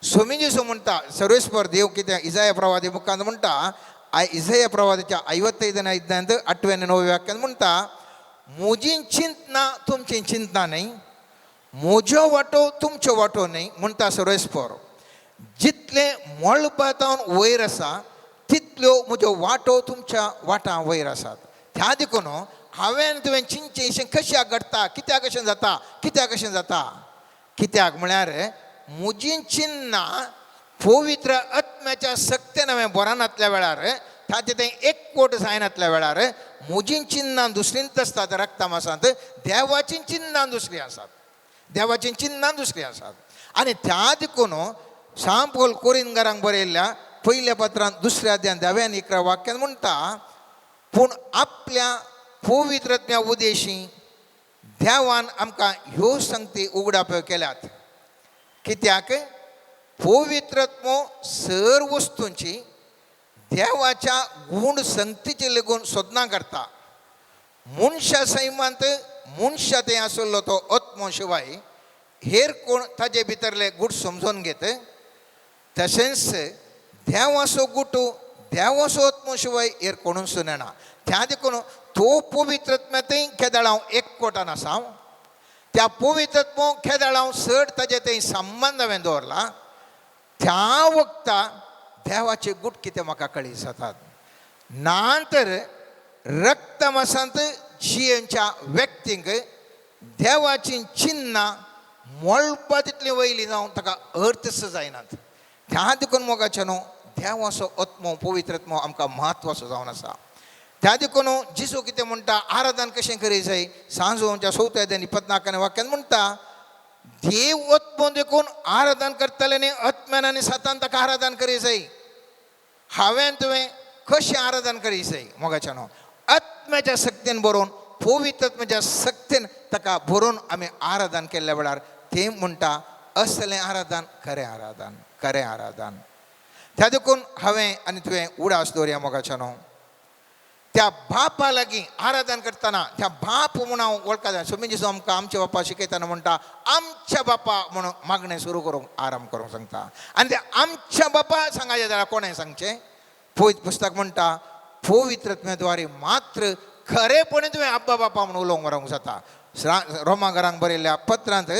स्वामी जेसू म्हणटा सर्वेस्वर देव कितें इजाया प्रवादी मुखांत म्हणटा इजाया प्रवादाच्या 55 अध्यायांत 8वें आनी 9वें वाक्यान म्हणटा म्हजी चिंतना तुमची चिंता न्ही, म्हजो वाटो तुमचो वाटो न्ही म्हणटा सर्वेस्वर. जितले मळपातावन वयर आसा तितल्यो म्हज्यो वाटो तुमच्या वाटां वयर आसात. त्या देखून हांवें तुवें चिंतचें कश्याक घडटा, कित्याक अशें जाता, कित्याक अशें जाता. कित्याक म्हळ्यार म्हजी चिन्ना पवित्र आत्म्याच्या सक्तेन हांवें बरानातल्या वेळार ताचे तें एकवट जायनातल्या वेळार म्हजी चिन्नां दुसरींच आसतात रक्तमासांत, देवाची चिन्नां दुसरीं आसात, देवाची चिन्नां दुसरीं आसात. आनी त्या देखून सांत पौल कोरिंथकारांक बरयल्ल्या पयल्या पत्रांत 2 अध्यायान 10 आनी 11 वाक्यान म्हणटा पूण आपल्या पवित्र आत्म्या उदेशी देवान आमकां ह्यो संगती उगडाप्यो केल्यात. कित्याक पवित्र आत्मो सर वस्तूंची देवाच्या गूण संगतीचे लेगून सोदना करता. मनशा सैमांत मनशा थंय आसलो तो आत्मो शिवाय हेर कोण ताजे भितरले गूट समजून घेत. तशेंच देवाचो गुटू देवाचो आत्मो शिवाय हेर कोणूच नेना. त्या देखून तो पवित्र आत्म्या थंय केदाळ हांव एकवटान आसा. त्या पवित्र आत्मो केदाळ हांव चड ताजे थंय संबंध हांवें दवरला. त्या वक्ता देवाचे गुट कितें म्हाका कळीत जातात. नांतर रक्तमासांत जियेच्या व्यक्तींक देवाची चिन्ह मोळपा तितली वयली जावन ताका अर्थच जायनात. त्या देखून मोगाचे न्हू देवाचो आत्मो पवित्रत्मो आमकां म्हत्वाचो जावन आसा. त्या देखून जिजू कितें म्हणटा आराधन कशें करी जाय. सांजो आमच्या 4 अध्याय 24 वाक्यान म्हणटा देव आत्मो देखून आराधन करतले न्ही आत्म्यान आनी सतान ताका आराधन करी जाय. हांवें तुवें कशें आराधन करी जाय मोगाचे न्हू आत्म्याच्या शक्तीन बरोवन पवित्र आत्म्याच्या शक्तीन ताका बरोवन आमी आराधन केल्ल्या वेळार ते म्हणटा असलें आराधन खरें आराधन खरें आराधन. त्या देखून हांवें आनी तुवें उडास दवरया मोगाचे न्हू. त्या बापा लागीं आराधन करतना त्या बाप म्हणून हांव वळखा जाय. सो म्हणजे आमकां आमच्या बापा शिकयतना म्हणटा आमच्या बापा म्हणून मागणें सुरू करूंक आराम करूंक सांगता. आनी ते आमच्या बापा सांगायचें जाल्यार कोणें सांगचें. पवित्र पुस्तक म्हणटा पवित्रत्म्याद्वारे मात्र खरेपणी तुवें आब्बा बापा म्हणून उलोवंक व्हरोंक जाता. रोमाकारांक बरयल्ल्या पत्रांत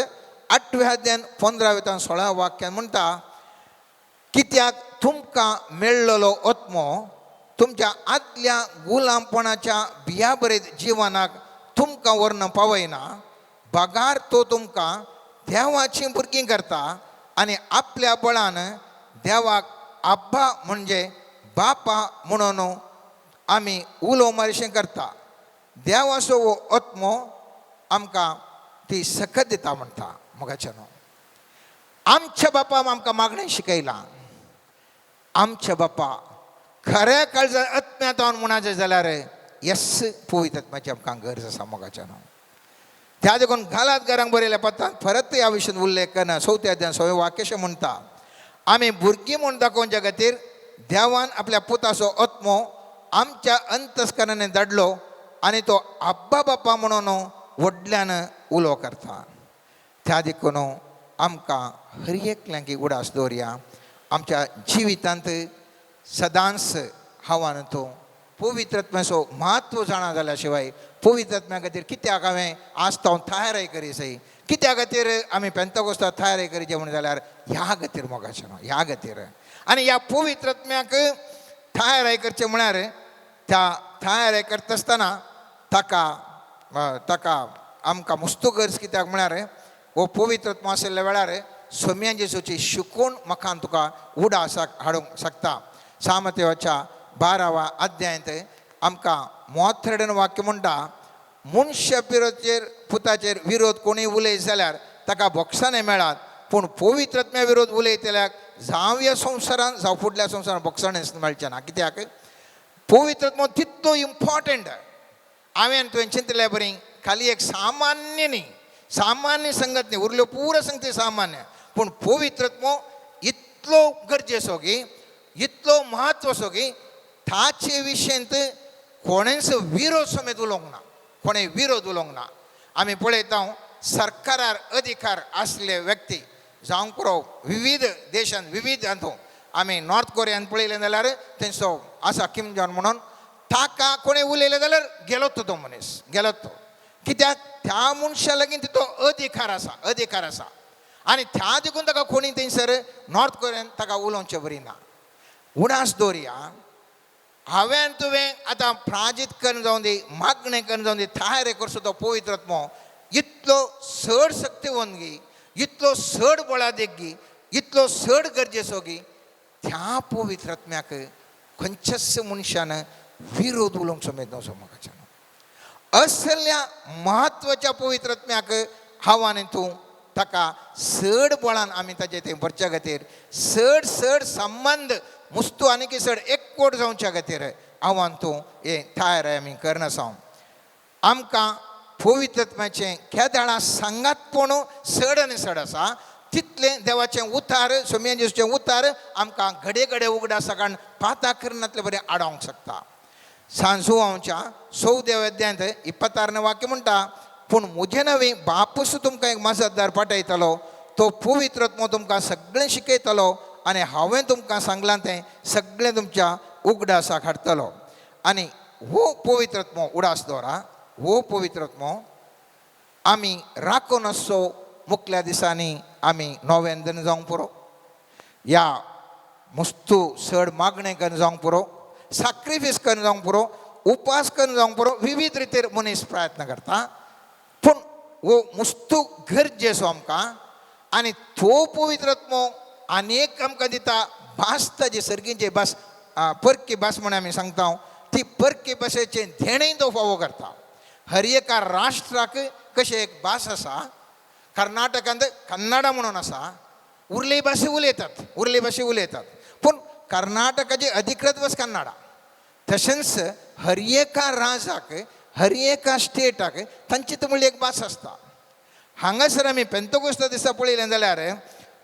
8व्या अध्यायान 15वें ते 16व्या वाक्यान म्हणटा कित्याक तुमकां मेळ्ळलो आत्मो तुमच्या आदल्या गुलामपणाच्या बियाबरेत जिवनाक तुमकां व्हरून पावयना. बगार तो तुमकां देवाची भुरगीं करता आनी आपल्या बळान देवाक आब्बा म्हणजे बापा म्हणून आमी उलो मारशें करता. देवाचो हो आत्मो आमकां ती सकत दिता म्हणटा मोगाचे न्हू. आमच्या बापान आमकां मागणें शिकयलां. आमच्या बापा खऱ्या काळजात आत्म्यान म्हणाचें जाल्यार यस पवित्र आत्म्याची आमकां गरज आसा मोगाचे न्हू. त्या देखून घरांक बरयल्या पत्रांत परत ह्या विशयान उल्लेख करना 4 अध्यायान 6वें वाक्य अशें म्हणटा आमी भुरगीं म्हूण दाखोवच्या खातीर देवान आपल्या पुताचो आत्मो आमच्या अंतस्करणान धाडलो आनी तो आब्बा बापा म्हणून व्हडल्यान उलो करता. त्या देखून आमकां हर एकल्यांकी उडास दवरया. आमच्या जिवितांत सदांच हांवान तो पवित्रत्म्याचो म्हत्व जाणा जाल्या शिवाय पवित्रत्म्या खातीर कित्याक हांवें आज तो तयारी करी जाय. कित्या खातीर आमी पेंतकोस्ताक तयारी करीचे म्हण जाल्यार ह्या खातीर मोगाचे न्हू ह्या खातीर. आनी ह्या पवित्रत्म्याक तयारी करचें म्हळ्यार त्या तयारी करता आसतना ताका आमकां मस्तो गरज कित्याक म्हळ्यार हो पवित्रत्म आशिल्ल्या वेळार सोम्या जेजूची शिकवण म्हाका तुका उडासाक हाडूंक शकता. सामतेवाच्या 12व्या अध्यायांत आमकां 33 वाक्य म्हणटा मनुश्य पिरोचेर पुताचेर विरोध कोणी उलयत जाल्यार ताका बोक्षांनी मेळात पूण पवित्रत्म्या विरोध उलयत जाल्यार जावं ह्या संवसारान जावं फुडल्या संवसारान बोक्षाणेच मेळचें ना. कित्याक पवित्रत्म तितलो इम्पॉर्टंट. हांवें तुवें चिंतल्या बरी खाली एक सामान्य न्ही सामान्य संगत न्ही उरल्यो पुरो संगती सामान्य पूण पवित्रत्म इतलो गरजेचो की इतलो म्हत्वाचो की ताचे विशयंत कोणेच विरोध समेत उलोवंक ना कोणें विरोध उलोवंक ना. आमी पळयता सरकारार अधिकार आसले व्यक्ती जावं पुरो विविध देशांत विविध हातूंत आमी नॉर्थ कोरियान पळयलें जाल्यार थंयचो आसा किम जॉन म्हणून ताका कोणें उलयलें जाल्यार गेलोच तो मनीस गेलोच तो. कित्याक त्या मनशा लागीं तितलो अधिकार आसा आनी त्या देखून ताका कोणी थंयसर नॉर्थ कोरियान ताका उलोवचें बरी ना. उडास दवरया. हांवें तुवें आतां प्राजीत करून जावं दी मागणें करून जावं दी तयारी करचो तो पवित्रत्मो इतलो चड शक्तिवंत इतलो चड बळादेगी इतलो चड गरजेचो की त्या पवित्रत्म्याक खंयच्याच मनशान विरोध उलोवंक समेत नवचो म्हाका. असल्या म्हत्वाच्या पवित्रत्म्याक हांव आनी तूं ताका चड बळान आमी ताचे थंय भरच्या खातीर चड संबंध मुस्तू आनी की चड एकवट जावच्या खातीर हांव तूं हे तयार आमी करना आसा. आमकां पवित्रत्म्याचें केदाळां सांगातपण चड आनी चड आसा तितलें देवाचें उतार सोम्या जेजूचें उतार आमकां घडये घडये उगडासा कारण पाताकरणांतलें बरें आडावंक शकता. सांजू हांवच्या 14व्या अध्यायांत 26 वाक्य म्हणटा पूण म्हजे नवी बापूस तुमकां एक मजतदार पाठयतलो तो पवित्रत्मो तुमकां सगळें शिकयतलो आनी हांवें तुमकां सांगलां तें सगळें तुमच्या उगडासाक हाडटलो. आनी हो पवित्रत्मो उडास दवरा. हो पवित्रत्मो आमी राखून आसचो मुखल्या दिसांनी आमी नोवेंदन जावंक पुरो या मस्तू चड मागणें करून जावंक पुरो सॅक्रिफीस करून जावंक पुरो उपास करून जावंक बरो विविध रितीर मनीस प्रयत्न करता पूण वो मुस्तू गरजेचो आमकां आनी तो पवित्रत्मो आनीक आमकां दिता भास ताजी सर्गींची भास परकी भास म्हण आमी सांगता ती परकी भाशेचे धेणय तो फावो करता हर एका राष्ट्राक कशें एक भास आसा कर्नाटकांत कन्नडा म्हणून आसा उरले भाशे उलयतात पूण कर्नाटकाची अधिकृत भास कन्नडा तशेंच हर एका राजाक हर एका स्टेटाक तांची म्हणली एक भास आसता हांगासर आमी पेंतकोस्ता दिसा पळयलें जाल्यार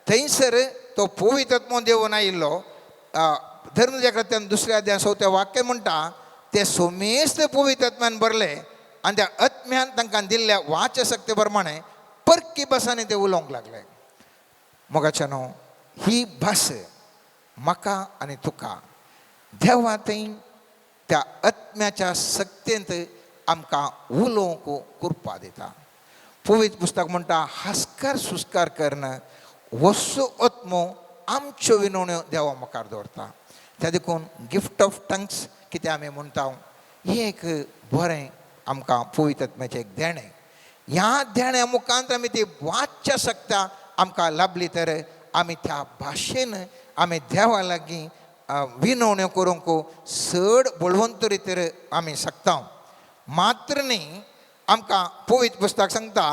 थंयसर तो पवित्रत्मो देवून आयिल्लो धर्मचक्रांतल्यान दुसऱ्या अध्याय 4 वाक्य म्हणटा ते सोमेस्त पवित्रत्म्यान भरले आनी त्या आत्म्यान तांकां दिल्ल्या वाचशक्ती प्रमाणे परकी भासांनी ते उलोवंक लागले मोगाच्यानो ही भास म्हाका आनी तुका देवा थंय त्या आत्म्याच्या सक्तेंत आमकां उलोवंक कृपा दिता पवित्र पुस्तक म्हणटा हास्कार सुस्कार करन वसो आत्मो आमच्यो विनवण्यो देवा मुखार दवरता त्या देखून गिफ्ट ऑफ टंग्स कितें आमी म्हणटा हें एक बरें आमकां पवित्र आत्म्याचें एक देणें ह्या देण्या मुखांत आमी ती वाच्य शक्ती आमकां लाभली तर आमी त्या भाशेन आमी देवा लागीं विनवण्यो करूंक चड बळवंत रितीर आमी शकता मात्र न्ही आमकां पवित्र पुस्तक सांगता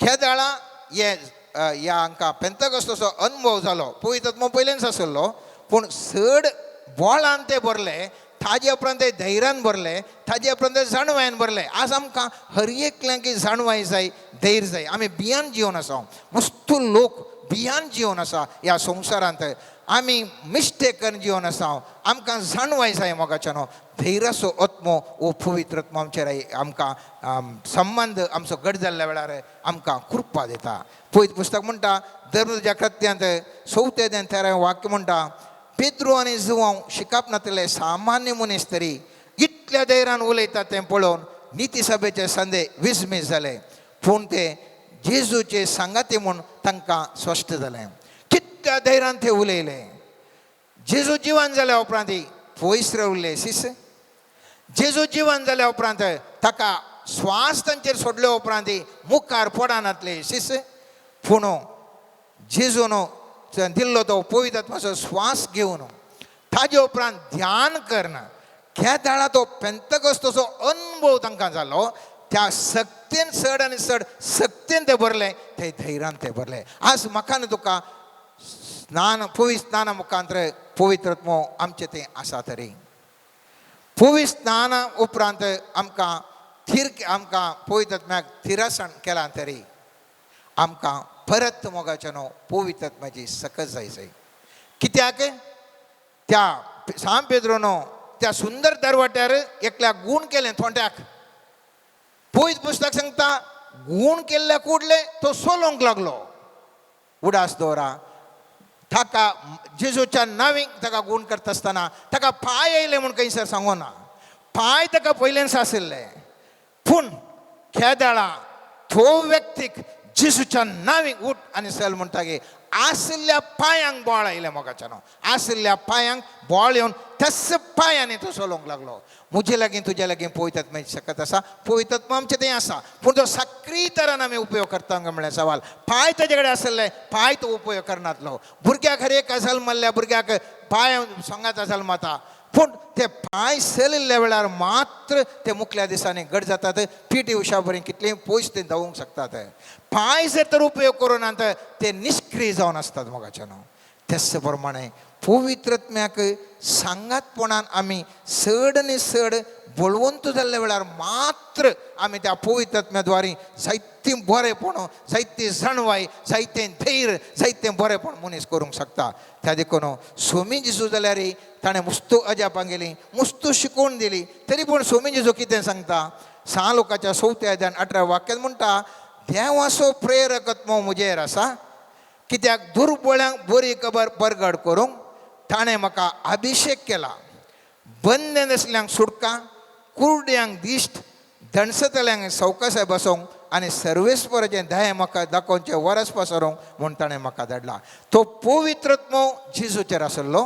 केदाळा ह्या आमकां पेंतकोस्ताचो अनुभव जालो पवित्र आत्मो पयलेंच आसलो पूण चड बोळान ते भरले ताजे उपरांत ते धैर्यान भरले ताजे उपरांत जाणवायेन भरले आज आमकां हर एकल्यांक जाणवाय जाय धैर्य जाय आमी भियान जिवन आसा मस्तू लोक भियान जिवन आसा ह्या संवसारांत आमी मिस्टेक करून जिवन आसा आमकां जाणवाय जाय मोगाच्यानो धैर्याचो आत्मो वो पवित्र आत्मो आमचेर आमकां संबंध आमचो घट जाल्ल्या वेळार आमकां कृपा दिता पवित्र पुस्तक म्हणटा धर्मच्या कृत्यांत 4 अध्याय 13 वाक्य म्हणटा पेद्रू आनी जुवांव शिकप नातले सामान्य मनीस तरी इतल्या धैर्यान उलयतात तें पळोवन निती सभेचे संदेह विस्मीत जाले पूण ते जेजूचे सांगाती म्हूण तांकां स्पश्ट जालें कितल्या धैर्यान ते उलयले जेजू जिवन जाल्या उपरांत पयस रावले सीस जेजू जिवन जाल्या उपरांत ताका स्वास तांचेर सोडले उपरांत मुखार पडनातले सीस पूण जेजून दिल्लो तो पवित्र आत्म्याचो स्वास घेवन ताजे उपरांत ध्यान करना केदाळा तो पेंतकोस्ताचो अनुभव तांकां जालो त्या सक्तेन चड आनी चड सक्तेन ते भरले ते धैर्यान ते भरले आज म्हाका आनी तुका स्नान पवित्र स्नाना मुखांतर पवित्र आत्मो आमचे थंय आसा तरी पवित्र स्नाना उपरांत आमकां पवित्र आत्म्याक थिरासण केलां तरी आमकां परत मोगाच्यानो पवित्र आत्म्याची सकत जाय कित्याक त्या सांत पेद्रोनो त्या सुंदर दरवाट्यार एकल्या गूण केलें थोंड्याक पवित्र पुस्तक सांगता गूण केल्ल्या कुडले तो सोलोंक लागलो उडास दवरा ताका जेजूच्या नांवीक ताका गूण करता आसतना ताका पांय येयले म्हूण खंयसर सांगोना पांय ताका पयलेंच आशिल्ले पूण केदाळा तो व्यक्तीक जेजूच्या नांवीक उठ आनी चल म्हणटागे आशिल्ल्या पांयांक बोळ आयले मोगाच्यानो आशिल्ल्या पांयांक बोळ येवन तस पांयांनी तो चलोवंक लागलो म्हजे लागीं तुजे लागीं पवित्र आत्म्याची शकत आसा पवित्र आत्मा आमचे थंय आसा पूण तो सक्रीय तरान आमी उपयोग करता म्हणल्यार सवाल पांय ताजे कडेन आसले पांय तो उपयोग करनातलो भुरग्याक हर एक जल्म मारल्या भुरग्याक पांय सांगाता जल्माता पूण ते पांय चलिल्ल्या वेळार मात्र ते मुखल्या दिसांनी घट जातात पीटी उशा बरें कितलें पयस ते धांवूंक शकतात पांय जर तर उपयोग करूनात ते निष्क्रिय जावन आसतात मोगाच्यानो तेच प्रमाणे पवित्र आत्म्याक सांगातपणान आमी चड आनी चड बळवंत जाल्ल्या वेळार मात्र आमी त्या पवित्र आत्म्याद्वारे जायतीं बरेपण जायती जाणवाय जायतें धैर्य जायतें बरेपण मनीस करूंक शकता त्या देखून स्वामी जेजू जाल्यार ताणें मुस्तू अजापांक गेली मुस्तू शिकोवन दिली तरी पूण स्वामी जेजू कितें सांगता 6 लोकांच्या 4 अध्याय 18 वाक्यांत म्हणटा देवाचो प्रेरक आत्मो म्हजेर आसा कित्याक दुर्बळ्यांक बरी खबर परगट करूंक ताणें म्हाका अभिशेक केला बंद नसल्यांक सुटका कुरड्यांक दिश्ट दणसतल्यांक सवकासाय बसोवंक आनी सर्वेस्पराचें धैर्य म्हाका दाखोवचें वरस पसरोवंक म्हूण ताणें म्हाका धाडला तो पवित्र आत्मो जेजूचेर आसलो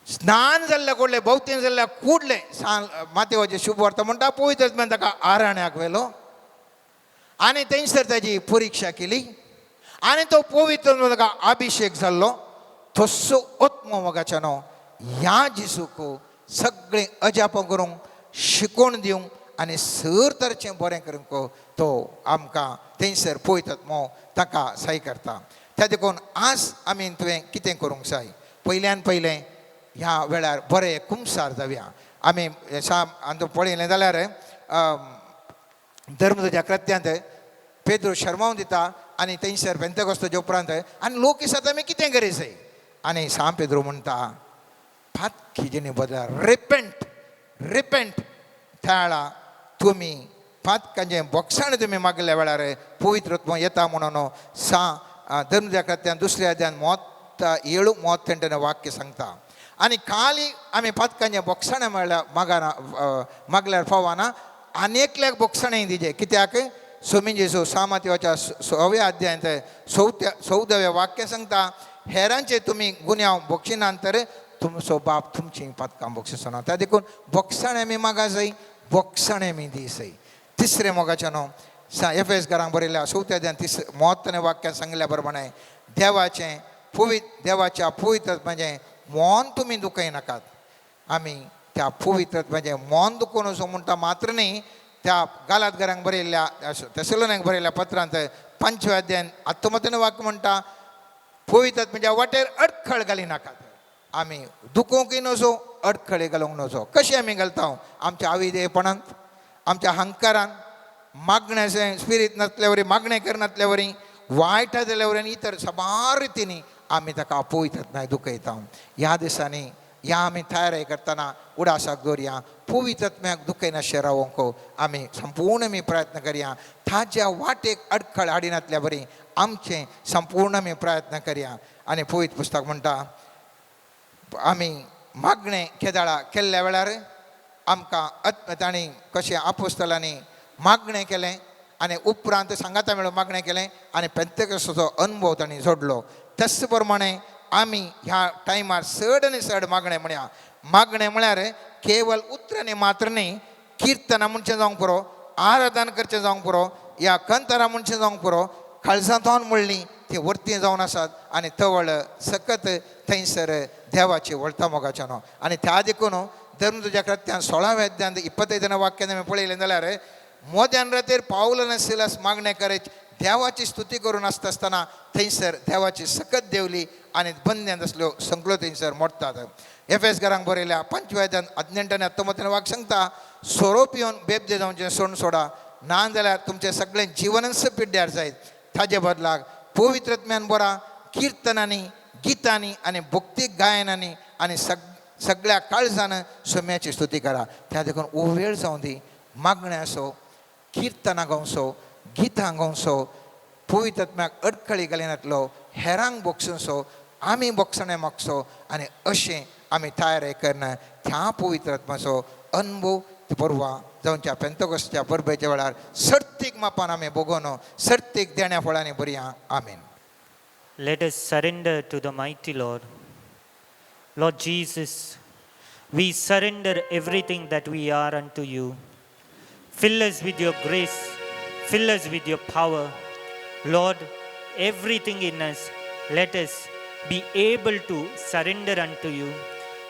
स्नान जाल्ल्या कोडले भोवतें जाल्ल्या कुडले मातेवाचे शुभ वर्त म्हणटा पवित्र आत्म्यान ताका आराण्याक व्हेलो आनी थंयसर ताची परिक्षा केली आनी तो पवित्र आत्म्यान ताका अभिषेक जाल्लो तसो आत्मो मोगाच्यानो ह्या जेजूक सगळें अजाप करूंक शिकोवन दिवंक आनी सर तरेचें बरें करूंक तो आमकां थंयसर पवित्र आत्मो ताका सहाय करता. त्या देखून आज आमी तुवें कितें करूंक जाय पयल्यान पयलें ह्या वेळार बरें कुमसार जावया. आमी पळयलें जाल्यार धर्मच्या कृत्यांत पेद्रो शर्मावन दिता आनी थंयसर पेंतेकोस्ताच्या उपरांत आनी लोक दिसता आमी कितें गरजेचें आनी पेद्रो म्हणटा पातकिजेनी बदला रिपेंट त्या वेळा तुमी पातकांचें बोगसाण तुमी मागल्या वेळार पवित्र आत्मो येता म्हणून धर्मच्या कृत्यान 2 अध्यायान 37-38 वाक्य सांगता. आनी काली आमी पातकांचें बोगसाणें मागल्यार फावना आनेकल्याक बोगसाणें दिजे कित्याक सोमी जेजू सामात्याच्या 6व्या अध्यायांत 14व्या वाक्य सांगता हेरांचे तुमी गुन्यांव बोगशिनांतर तुमचो बाप तुमची पातकां बोगसचो ना. त्या देखून बोगसाणें आमी मागा जाय बोगसाणें आमी दी जाय. तिसरें मोगाचें न्हू एफेसकारांक बरयल्या 4व्या अध्यायान 33 वाक्यान सांगल्या प्रमाणे देवाच्या पवित्र आत्म्याचें मोन तुमी दुखय नाकात. आमी त्या पवित्र आत्म्याचें मोन दुखोवन असो म्हणटा मात्र न्ही त्या गालातकारांक बरयल्ल्या तेसलोनिक बरयल्ल्या पत्रांत 5व्या अध्यायान 19 वाक्य म्हणटा पवित्र आत्म्याच्या वाटेर अडखळ घाली नाकात. आमी दुखोवंकय नजो अडखळी घालूंक नजो. कशें आमी घालता आमच्या आविदेपणांत आमच्या हंकारान मागण्याचें स्पिरीट नासल्या वरी मागणें करनासल्या वरी वायट जाल्या वरी आनी इतर सबार रितींनी आमी ताका पवित्र आत्म्याक दुखयता. ह्या दिसांनी ह्या आमी तयारी करतना उडासाक दवरया पवित्र आत्म्याक दुखयनाशें रावोंक आमी संपूर्ण आमी प्रयत्न करया. ताज्या वाटेक अडखळ हाडिनासल्या बरी आमचें संपूर्ण आमी प्रयत्न करया. आनी पवित्र पुस्तक म्हणटा आमी मागणें केदाळा केल्ल्या वेळार आमकां तांणी कशें आपोस्तलांनी मागणें केलें आनी उपरांत सांगाता मेळून मागणें केलें आनी पेंतेकोस्ताचो अनुभव तांणी जोडलो. तस प्रमाणे आमी ह्या टायमार चड आनी चड मागणें म्हणया. मागणें म्हळ्यार केवळ उतरांनी मात्र न्ही किर्तनां म्हणचें जावंक पुरो आराधन करचें जावंक पुरो या कंतरां म्हणचें जावंक पुरो काळजांतोन म्हणलीं ती वर्ती जावन आसात आनी तवळ सकत थंयसर देवाची वळता मोगाच्या न्हू. आनी त्या देखून धर्मच्या कृत्यान 16व्या अध्यायान 25 वाक्यान आमी पळयलें जाल्यार मोद्यान रातीर पावल आनी सिलास मागणें करत देवाची स्तुती करून आसतना थंयसर देवाची सकत देवली आनी बंद्यान असल्यो संकलो थंयसर मोडटात. एफेसकारांक बरयल्या 5व्या अध्यायान 18 आनी 19 वाक्य सांगता सोरोप येवन बेबदे जावचें सोडून सोडा ना जाल्यार तुमचें सगळें जिवनच पिड्ड्यार जायत. ताजे बदलाक पवित्र आत्म्यान बरा किर्तनांनी गितांनी आनी भक्तीक गायनांनी आनी सगळ्या काळजान सोम्याची स्तुती करा. त्या देखून वेळ जावं दी मागणें आसो किर्तनां गावसो गितां गावसो पवित्र आत्म्याक अडखळी घालिनातलो हेरांक बोगसो आमी बोगसणें मागसो आनी अशें आमी तयारी करना त्या पवित्र आत्म्याचो अनुभव परवा जावच्या पेंतेकोस्ताच्या परबेच्या वेळार सर्तीक मापान आमी भोगोन सर्तीक देण्या फळांनी बरया. आमीन. Let us surrender to the mighty Lord. Lord Jesus, we surrender everything that we are unto you. Fill us with your grace. Fill us with your power. Lord, everything in us, let us be able to surrender unto you.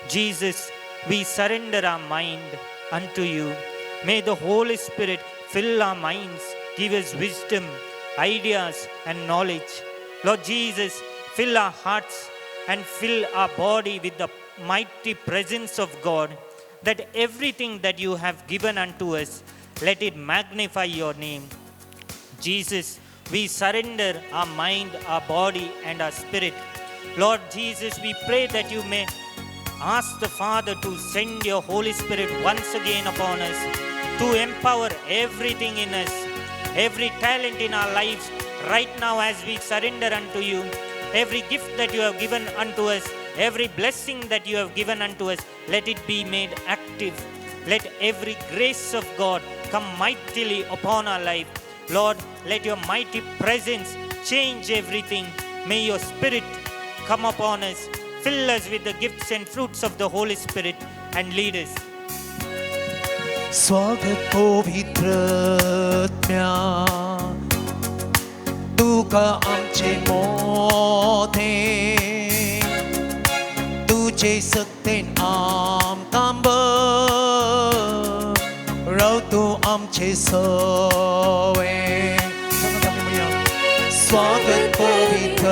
Jesus, we surrender our mind unto you. May the Holy Spirit fill our minds, give us wisdom, ideas and knowledge. Lord Jesus, fill our hearts and fill our body with the mighty presence of God, that everything that you have given unto us, let it magnify your name. Jesus, we surrender our mind, our body and our spirit. Lord Jesus, we pray that you may ask the Father to send your Holy Spirit once again upon us, to empower everything in us, every talent in our lives right now as we surrender unto you. Every gift that you have given unto us, every blessing that you have given unto us, let it be made active. Let every grace of God come mightily upon our life. Lord, let your mighty presence change everything. May your Spirit come upon us, fill us with the gifts and fruits of the Holy Spirit and lead us. स्वागत पवित्र आत्म्या तुका आमचे मोठे तुझे सक्तीन आमकां राव तूं आमचे सवे स्वागत पवित्र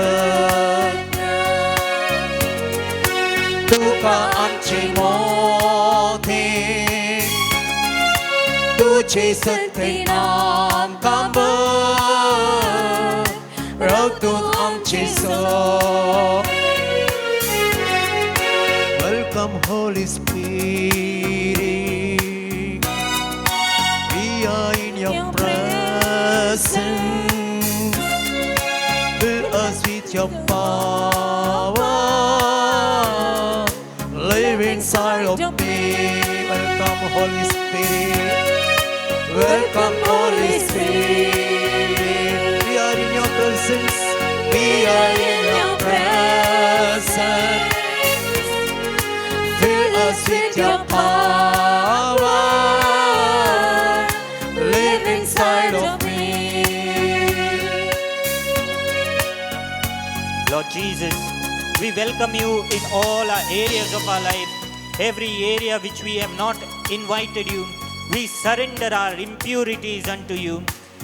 तुका आमचे मोठे तुझे सक्तीन आमकां राव तूं आमचे सवे Welcome Holy Spirit, we are in your presence, fill us with your power, live inside of me. Welcome Holy Spirit, welcome Holy Spirit, we are in your presence, we are in your presence. Fill us with your power, live inside of me. Lord Jesus, we welcome you in all our areas of our life. Every area which we have not invited you, we surrender our impurities unto you.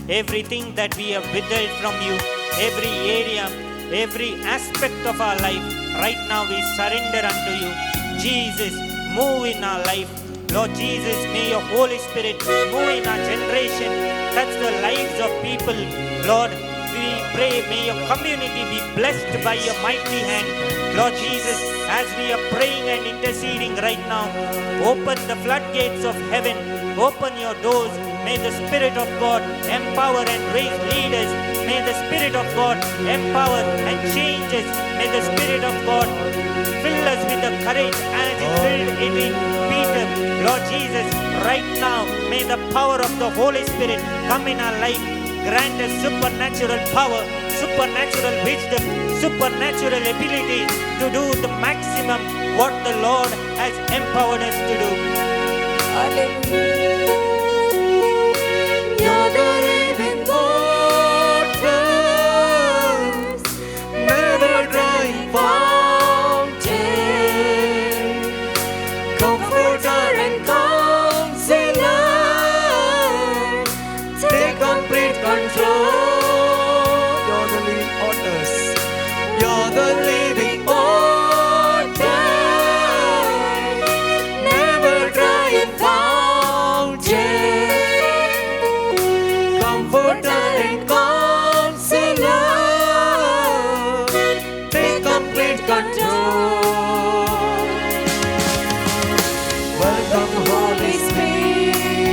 Everything that we have withheld from you, every area, every aspect of our life, right now we surrender unto you. Jesus, move in our life. Lord Jesus, may your Holy Spirit move in our generation, touch the lives of people. Lord, we pray, may your community be blessed by your mighty hand. Lord Jesus, as we are praying and interceding right now, open the floodgates of heaven, open your doors. May the Spirit of God empower and raise leaders. May the Spirit of God empower and change us. May the Spirit of God fill us with the courage as it filled it in Peter. Lord Jesus, right now, may the power of the Holy Spirit come in our life. Grant us supernatural power, supernatural wisdom, supernatural ability to do the maximum what the Lord has empowered us to do. You're the living waters, never drying fountain, comforter and counselor, take complete control. You're the living waters, you're the living waters, never drying fountain, comforter and counselor, take complete control. Welcome Holy Spirit,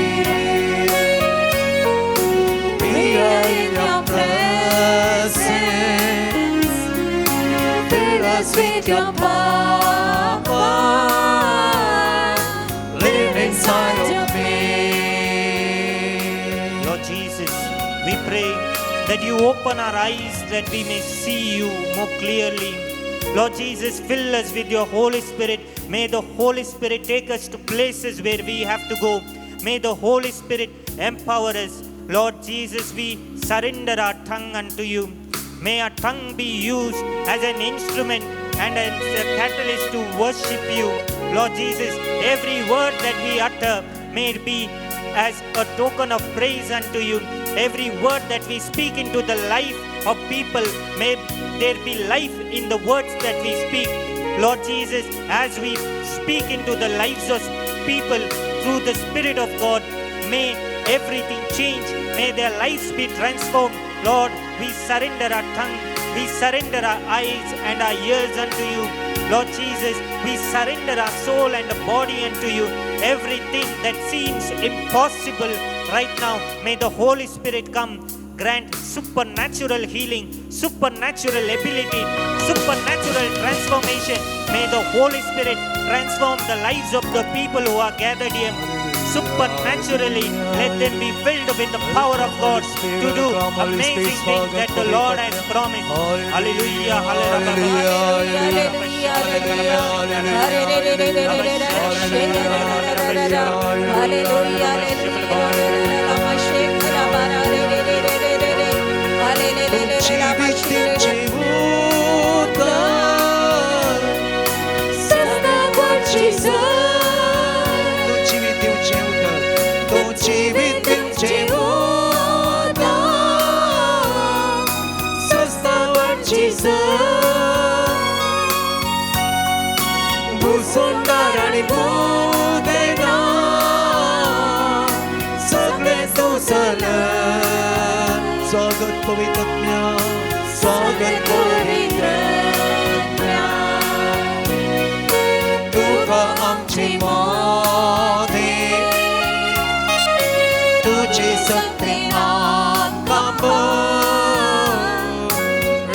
we are in your presence, fill us with your power, live inside of me. Lord Jesus, we pray that you open our eyes that we may see you more clearly. Lord Jesus, fill us with your Holy Spirit. May the Holy Spirit take us to places where we have to go. May the Holy Spirit empower us. Lord Jesus, we surrender our tongue unto you. May our tongue be used as an instrument and as a catalyst to worship you. Lord Jesus, every word that we utter may it be as a token of praise unto you. Every word that we speak into the life of people, may there be life in the words that we speak. Lord Jesus, as we speak into the lives of people through the Spirit of God, may everything change. May their lives be transformed. Lord, we surrender our tongue, we surrender our eyes and our ears unto you. Lord Jesus, we surrender our soul and the body unto you. Everything that seems impossible right now, may the Holy Spirit come, grant supernatural healing, supernatural ability, supernatural transformation. May the Holy Spirit transform the lives of the people who are gathered here. Supernaturally, let them be filled with the power of God to do amazing things that the Lord has promised. Hallelujah. Hallelujah. मुसोंडार आणि मुदेना सगळे तुझल स्वागत पवित्रज्ञा स्वागत पवित्रज्ञा तुका आमची मोदी तुझी सत्य नाम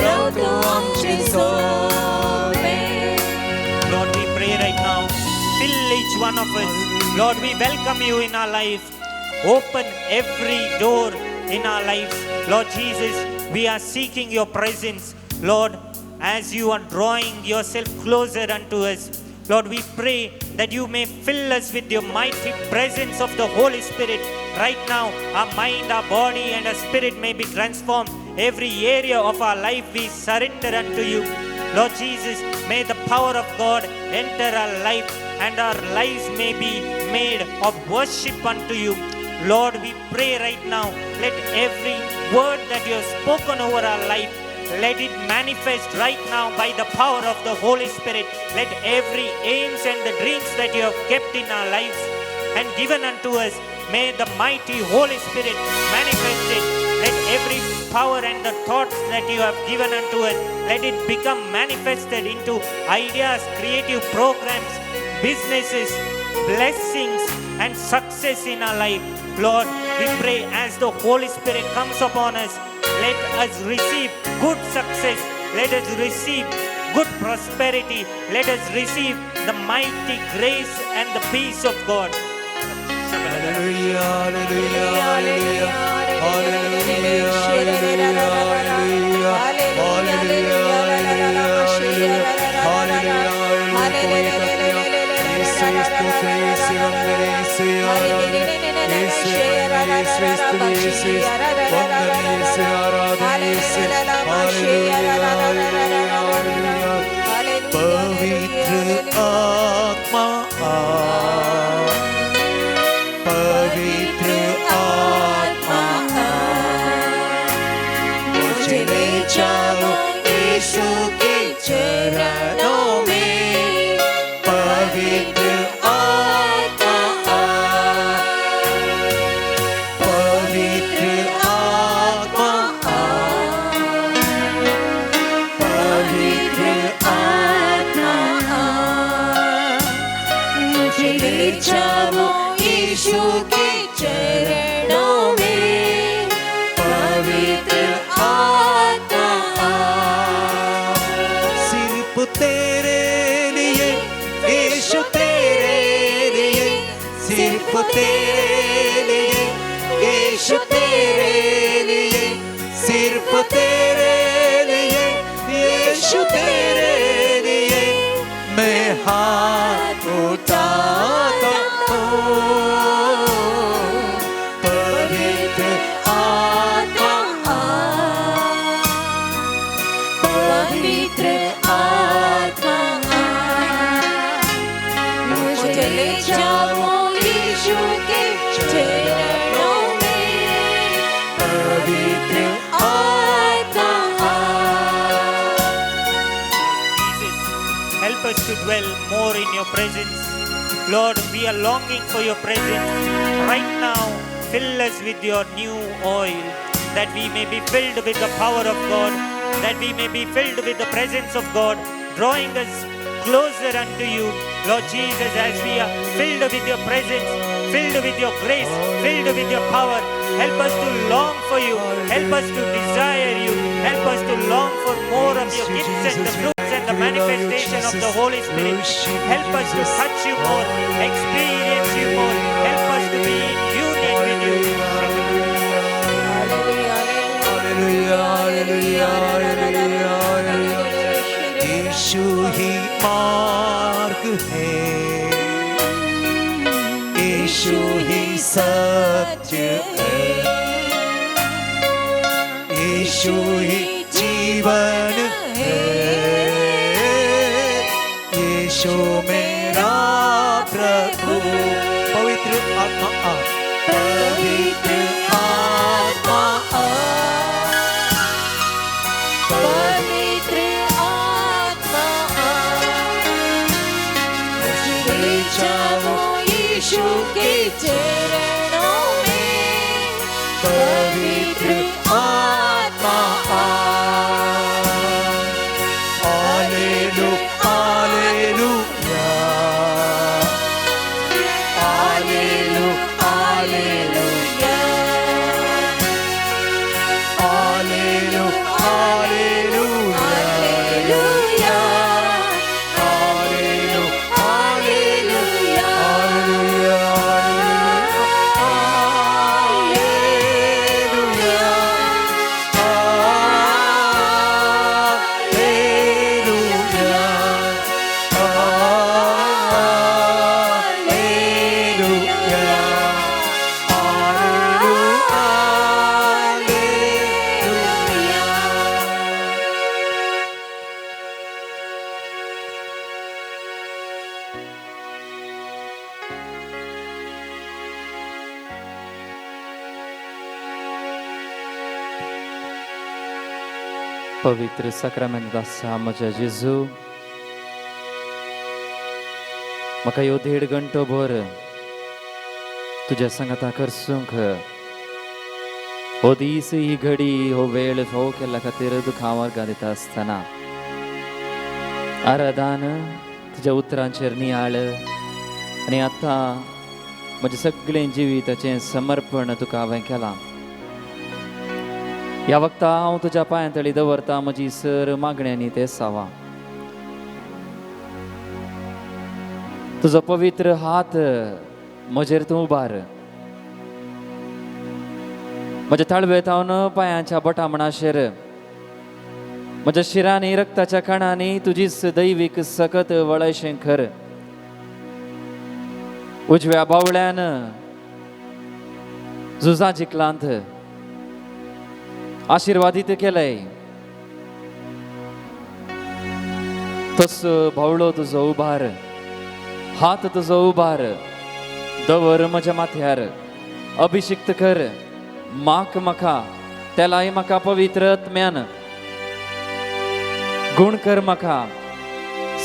रवतु आमची सोबे. Lord, we pray right now, fill each one of us. Lord, we welcome you in our life. Open every door in our lives. Lord Jesus, we are seeking your presence. Lord, as you are drawing yourself closer unto us, Lord, we pray that you may fill us with your mighty presence of the Holy Spirit. Right now, our mind, our body, and our spirit may be transformed. Every area of our life we surrender unto you. Lord Jesus, may the power of God enter our life and our lives may be made of worship unto you. Lord, we pray right now, let every word that you have spoken over our life, let it manifest right now by the power of the Holy Spirit. Let every aims and the dreams that you have kept in our lives and given unto us, may the mighty Holy Spirit manifest it. Let every power and the thoughts that you have given unto us, let it become manifested into ideas, creative programs, businesses, blessings and success in our life. Lord, we pray as the Holy Spirit comes upon us, let us receive good success, let us receive good prosperity, let us receive the mighty grace and the peace of God. Hallelujah, hallelujah, hallelujah, hallelujah, hallelujah, पवित्र आत्मा पवित्र आत्मा मुझे ले जाओ यीशु के चरणों में. पवित्र आत्मा पवित्र आत्मा पवित्र आत्मा मुझे ले जाओ यीशु के चरणों में. पवित्र आत्मा सिर्फ तेरे लिए यीशु तेरे लिए सिर्फ तेरे लिए यीशु तेरे लिए सिर्फ तेरे लिए यीशु तेरे लिए मैं हाथ उठाता हूँ. पवित्र आत्मा पवित्र आत्मा मुझे ले जाओ यीशु के चरणों में. पवित्र आत्मा Jesus, help us to dwell more in your presence. Lord, we are longing for your presence. Right now, fill us with your new oil, that we may be filled with the power of God, that we may be filled with the presence of God, drawing us closer unto you. Lord Jesus, as we are filled with your presence, filled with your grace, filled with your power, help us to long for you, help us to desire you, help us to long for more of your gifts and the fruits and the manifestation of the Holy Spirit. Help us to touch you more, experience you more, help us to be in union with you. Hallelujah, hallelujah, hallelujah, hallelujah. यीशु ही यीशु ही सत्य है, यीशु ही जीवन है, यीशु मेरा प्रभु। पवित्र आत्मा आ, पवित्र आत्मा आ, पवित्र आत्मा मुझे ले जाओ यीशु के चरणों में। पवित्र आत्मा आ। Hallelujah, hallelujah, hallelujah, hallelujah, hallelujah, hallelujah, hallelujah, hallelujah, पवित्र सक्रमेंट आसा म्हज्या जेजू, म्हाका ह्यो 1.5 घंटो भर तुज्या संगता करसूंक, हो दीस, ही घडी, हो वेळ फावो केल्ल्या खातीर तुका वर्गां दिता आसतना आराधन तुज्या उतरांचेर नियाळ आनी आतां म्हजें सगळें जिविताचें समर्पण तुका हांवें केलां। ह्या वक्ता हांव तुज्या पांयातळी दवरता म्हजी सर मागण्यांनी ते सावा। तुजो पवित्र हात म्हजेर तूं उबार, म्हज्या ताळवेतावन पांयाच्या बोटामणाचेर, म्हज्या शिरांनी रक्ताच्या कणांनी तुजीच दैवीक सकत वळयशें कर। उजव्या बावळ्यान झुजां जिखलांत आशीर्वादीत केलंय, तस भावळो तुजो उबार, हात तुजो उबार दवर म्हज्या माथ्यार, अभिषिक्त कर म्हाका, तेलाय म्हाका पवित्र आत्म्यान, गुण कर म्हाका,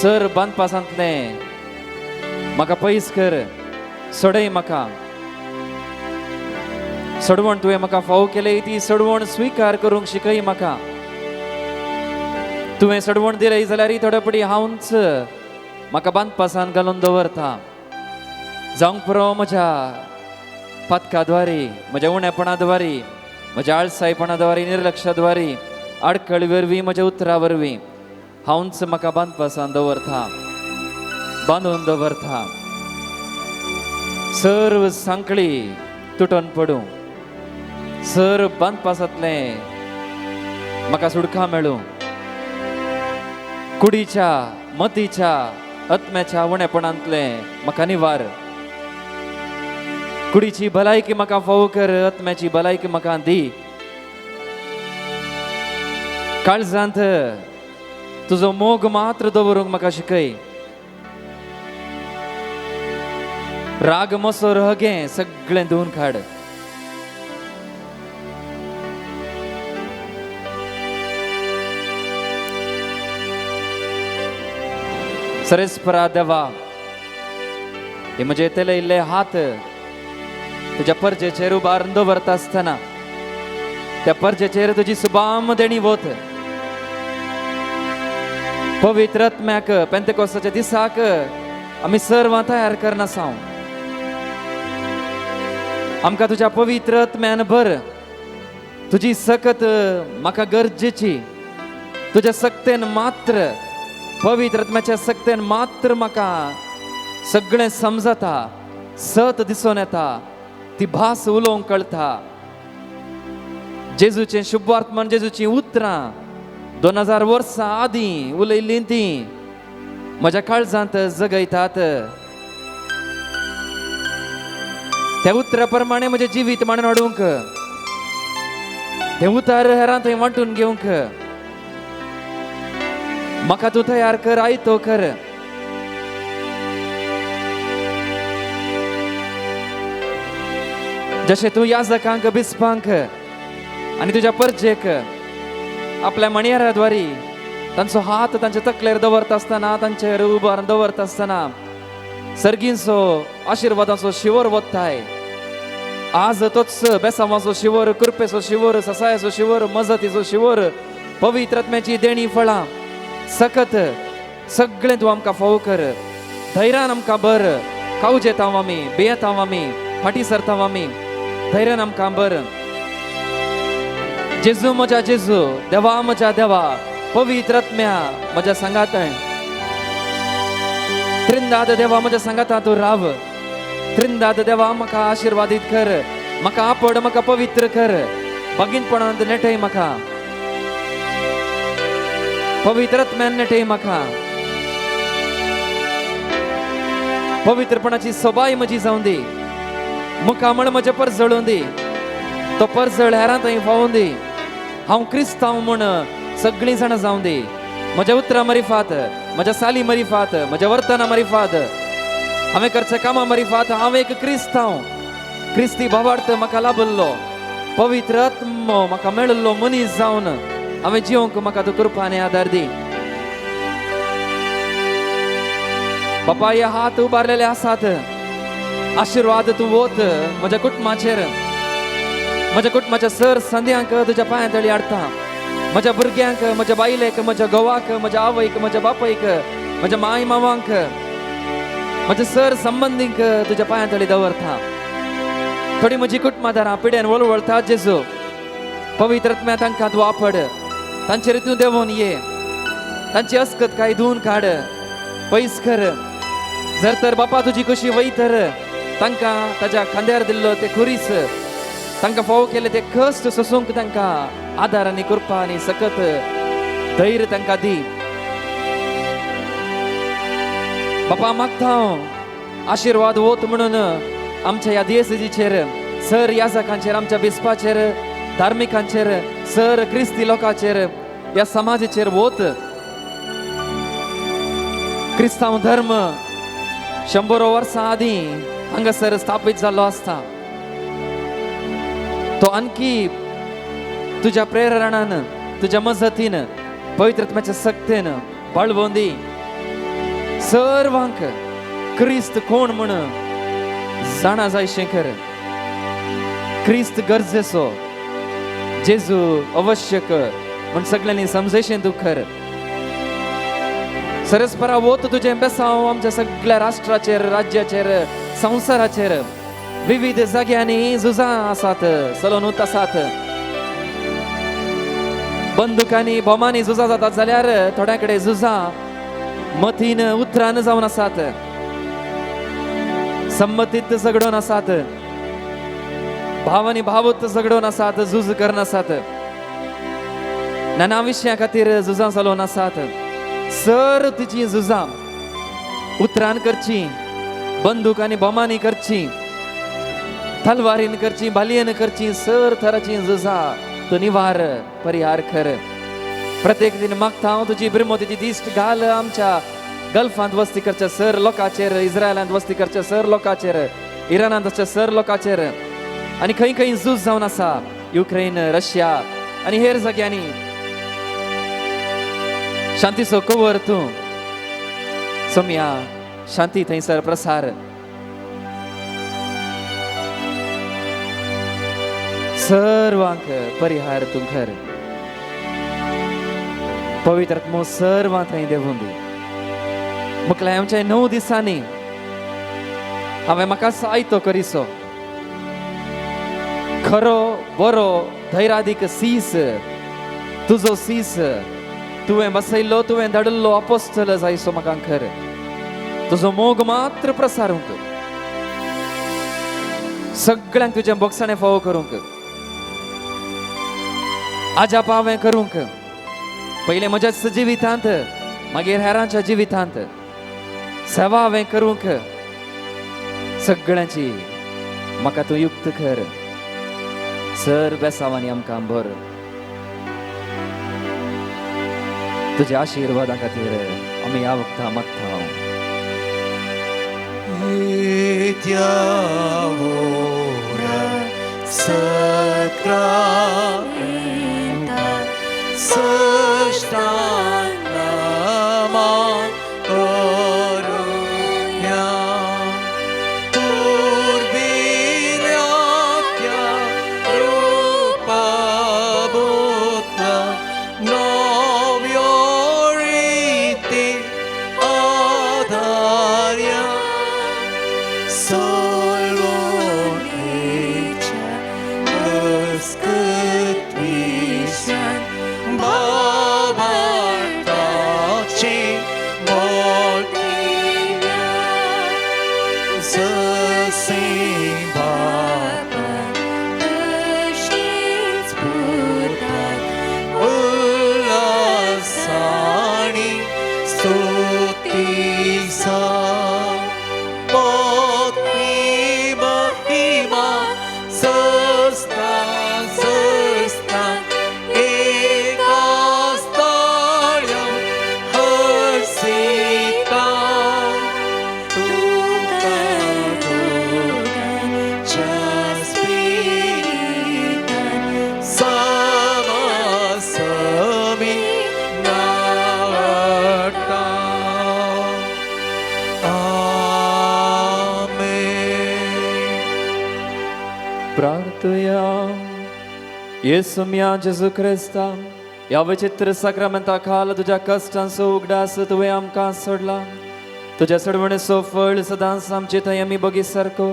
सर बांदपासांतले म्हाका पयस कर, सडय म्हाका, सडवण तुवें म्हाका फावो केली ती सडवण स्वीकार करूंक शिकय म्हाका। तुवें सडवण दिली जाल्यार थोडे पडी हांवच म्हाका बांदपासान घालून दवरता। जावंक पुरो म्हज्या पातकाद्वारी, म्हज्या उणेपणाद्वारी, म्हज्या आळसायपणाद्वारी, निर्लक्षाद्वारी, आडकळी वरवीं, म्हज्या उतरा वरवीं हांवच म्हाका बांदपासान दवरता, बांदून दवरता। सर्व सांकळी तुटून पडूं, सर बांदपासांतले म्हाका सुडका मेळूं, कुडीच्या, मतीच्या, आत्म्याच्या उणेपणांतले म्हाका निवार। कुडीची भलायकी म्हाका फावो कर, आत्म्याची भलायकी म्हाका दी। काळजांत तुजो मोग मात्र दवरूंक म्हाका शिकय। राग मसोर हगे सगळें धुवन काड। सरेस्परा देवा, हे म्हजे तेलयल्ले हात तुज्या परजेचेर उबारून दवरता आसतना त्या परजेचेर तुजी सुबाम देणी वत। पवित्र आत्म्याक पेंतेकोस्ताच्या दिसाक आमी सर्वां तयार करना साव। आमकां तुज्या पवित्र आत्म्यान भर, तुजी सकत म्हाका गरजेची, तुज्या सक्तेन मात्र, पवित्र आत्म्याच्या सक्तेन मात्र म्हाका सगळें समजता, सत दिसून येता, ती भास उलोवंक कळटा। जेजूचें शुभार्थमान, जेजूची उतरां 2000 वर्सां आदीं उलयल्लीं ती म्हज्या काळजांत जगयतात। त्या उतरा प्रमाणे म्हजे जिवीत म्हणून हाडूंक, ते उतार हेरां थंय वांटून घेवंक म्हाका तूं तयार कर, आयतो कर. जशें तूं याजकांक बिस्पांक आनी तुज्या परजेक आपल्या मणियाराद्वारी तांचो हात तांच्या तकलेर दवरता आसतना, तांचेर उबारून दवरता आसतना सर्गींचो आशिर्वादाचो शिवर वताय. आज तोच बेसांवाचो शिवर, कृपेचो शिवर, ससायाचो शिवर, मजतीचो शिवर, पवित्र आत्म्याची देणी फळां सकत सगळें तूं आमकां फावो कर. धैर्यान आमकां भर, कावज येता आमी, बेयेता आमी, फाटी सरता आमी, धैर्यान आमकां भर. जेजू म्हज्या जेजू, देवा म्हज्या देवा, पवित्र आत्म्या म्हज्या सांगाताय. त्रिंदाद देवा म्हज्या सांगाता तूं राव. त्रिंदाद देवा म्हाका आशिर्वादीत कर, म्हाका आपड, म्हाका पवित्र कर, बागिनपणांत नेटय म्हाका, पवित्र आत्म्यान नेटय म्हाका. पवित्रपणाची सबाय म्हजी जावं दी, मुखामळ म्हजे परजळून दी, तो परजळ हेरां थंय फावून दी. हांव क्रिस्तांव म्हूण सगळीं जाणां जावं दी. म्हज्या उतरां मरिफात, म्हज्या साली मरिफात, म्हज्या वर्तना मरिफात, हांवें करच्या कामां मरिफात हांव एक क्रिस्तांव. क्रिस्ती भावार्थ म्हाका लाभल्लो, पवित्र आत्मो म्हाका मेळिल्लो मनीस जावन हांवें जिवंक म्हाका तूं कृपा आनी आदार दी. बापा, हे हात उबारलेले आसात, आशिर्वाद तूं वत म्हज्या कुटुंबाचेर, म्हज्या कुटुंबाच्या सर संद्यांक तुज्या पांया तळी हाडटा. म्हज्या भुरग्यांक, म्हज्या बायलेक, म्हज्या घोवाक, म्हज्या आवयक, म्हज्या बापायक, म्हज्या माय मावांक, म्हज्या सर संबंदींक तुज्या पांया तळी दवरता. थोडी म्हजी कुटुंबादारां पिड्यान वळवळटा. जेजू, पवित्र आत्म्या तांकां तूं आपड, तांचेर तूं देंवून ये, तांची अस्कत काय धुवन काड, पयस कर. जर तर बापा तुजी कशी वयतर तांकां ताज्या खांद्यार दिल्लो ते खुरीस, तांकां फावो केले ते कश्ट सोसूंक तांकां आदार आनी कृपा आनी सकत धैर्य तांकां दी. बापा, मागता हांव आशिर्वाद वत म्हणून आमच्या ह्या देसजीचेर, सर याजकांचेर, आमच्या बिस्पाचेर, धार्मिकांचेर, सर क्रिस्ती लोकांचेर, ह्या समाजाचेर वत. क्रिस्तांव धर्म 100 वर्सां आदीं हांगासर स्थापीत जाल्लो आसता. तो आणखी तुज्या प्रेरणान, तुज्या मजतीन, पवित्र आत्म्याच्या सक्तीन बाळगून दी. सर्वांक क्रिस्त कोण म्हण जाणा जायशें कर. क्रिस्त गरजेचो, जेजू आवश्यक म्हण सगळ्यांनी समजेशें तूं कर. सरस्परा वत तुजें बेसांव आमच्या सगळ्या राष्ट्राचेर, राज्याचेर, संवसाराचेर. विविध जाग्यांनी झुजां आसात, सलोनूत आसात. बंदुकांनी, बॉमांनी झुजां जातात जाल्यार थोड्या कडेन झुजां मतीन, उतरान जावन आसात. संमतीत झगडोन आसात, भाव आनी भावूत झगडोन आसात, झूज करन आसात. नाना विशयां खातीर झुजां चलोवन आसात. सर तिची झुजां उतरान करची, बंदूक आनी बॉमांनी करची, तलवारीन करची, भालयेन करची, सर तराची झुजां तूं निवार, परिहार कर. प्रत्येक दिन मागता हांव तुजी बिरमोतीची दिश्ट घाल आमच्या गल्फांत वस्ती करच्या सर लोकांचेर, इस्रायलांत वस्ती करच्या सर लोकांचेर, इराणांत सर लोकांचेर, आनी खंय खंय झूज जावन आसा, युक्रेन, रशिया आनी हेर जाग्यांनी. शांतीचो कवर तूं सोम्या, शांती थंयसर प्रसार. सर्वांक परिहार तूं कर. पवित्र आत्मो सर्वां थंय देंवून दी. मुखल्या आमच्या 9 दिसांनी हांवें म्हाका आयतो करिसो खरो बरो धैर्यादीक सीस, तुजो सीस तुवें बसयल्लो, तुवें धाडिल्लो अपोस्तल जायसो म्हाका कर. तुजो मोग मात्र प्रसारूंक, सगळ्यांक तुजें बोगसाणें फावो करूंक, आजाप हांवें करूंक, पयलें म्हज्याच जिवितांत मागीर हेरांच्या जिवितांत सेवा हांवें करूंक, सगळ्यांची म्हाका तूं युक्त कर सर बेसांवांनी आमकां भर तुज्या आशिर्वादा खातीर आमी ह्या वखदां मागता Ora sacramenta sostanaman coruña turbilatya rupa bhutna novioriti adharya Solon echa ăscătuișan Babartaci moltimea Să se bată Își-ți purtat Ulasani stutisa Mahima Săsta Ecastariam Hărsita Tucadugan Ceaspiritan Samasami Navarta प्रार्थया येसुम्या जेजू क्रिस्ता ह्या विचित्र साक्रामेंता खाल तुज्या कश्टांचो उगडास तुवें आमकां सोडला तुज्या सोडवणेचो फळ सदांच आमचे थंय आमी बगी सारको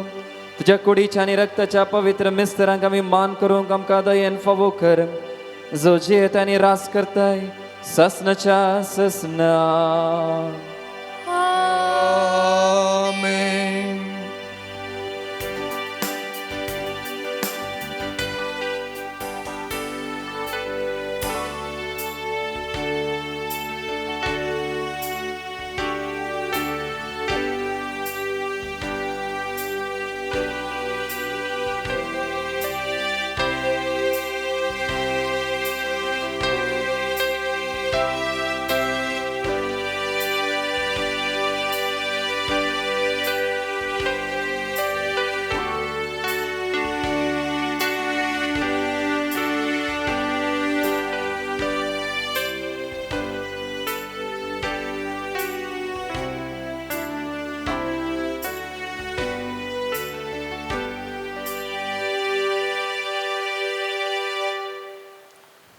तुज्या कुडीच्या आनी रक्ताच्या पवित्र मिस्तरांक आमी मान करूंक आमकां दयेन फावो कर जो जियेता आनी रास करताय ससनाच्या ससना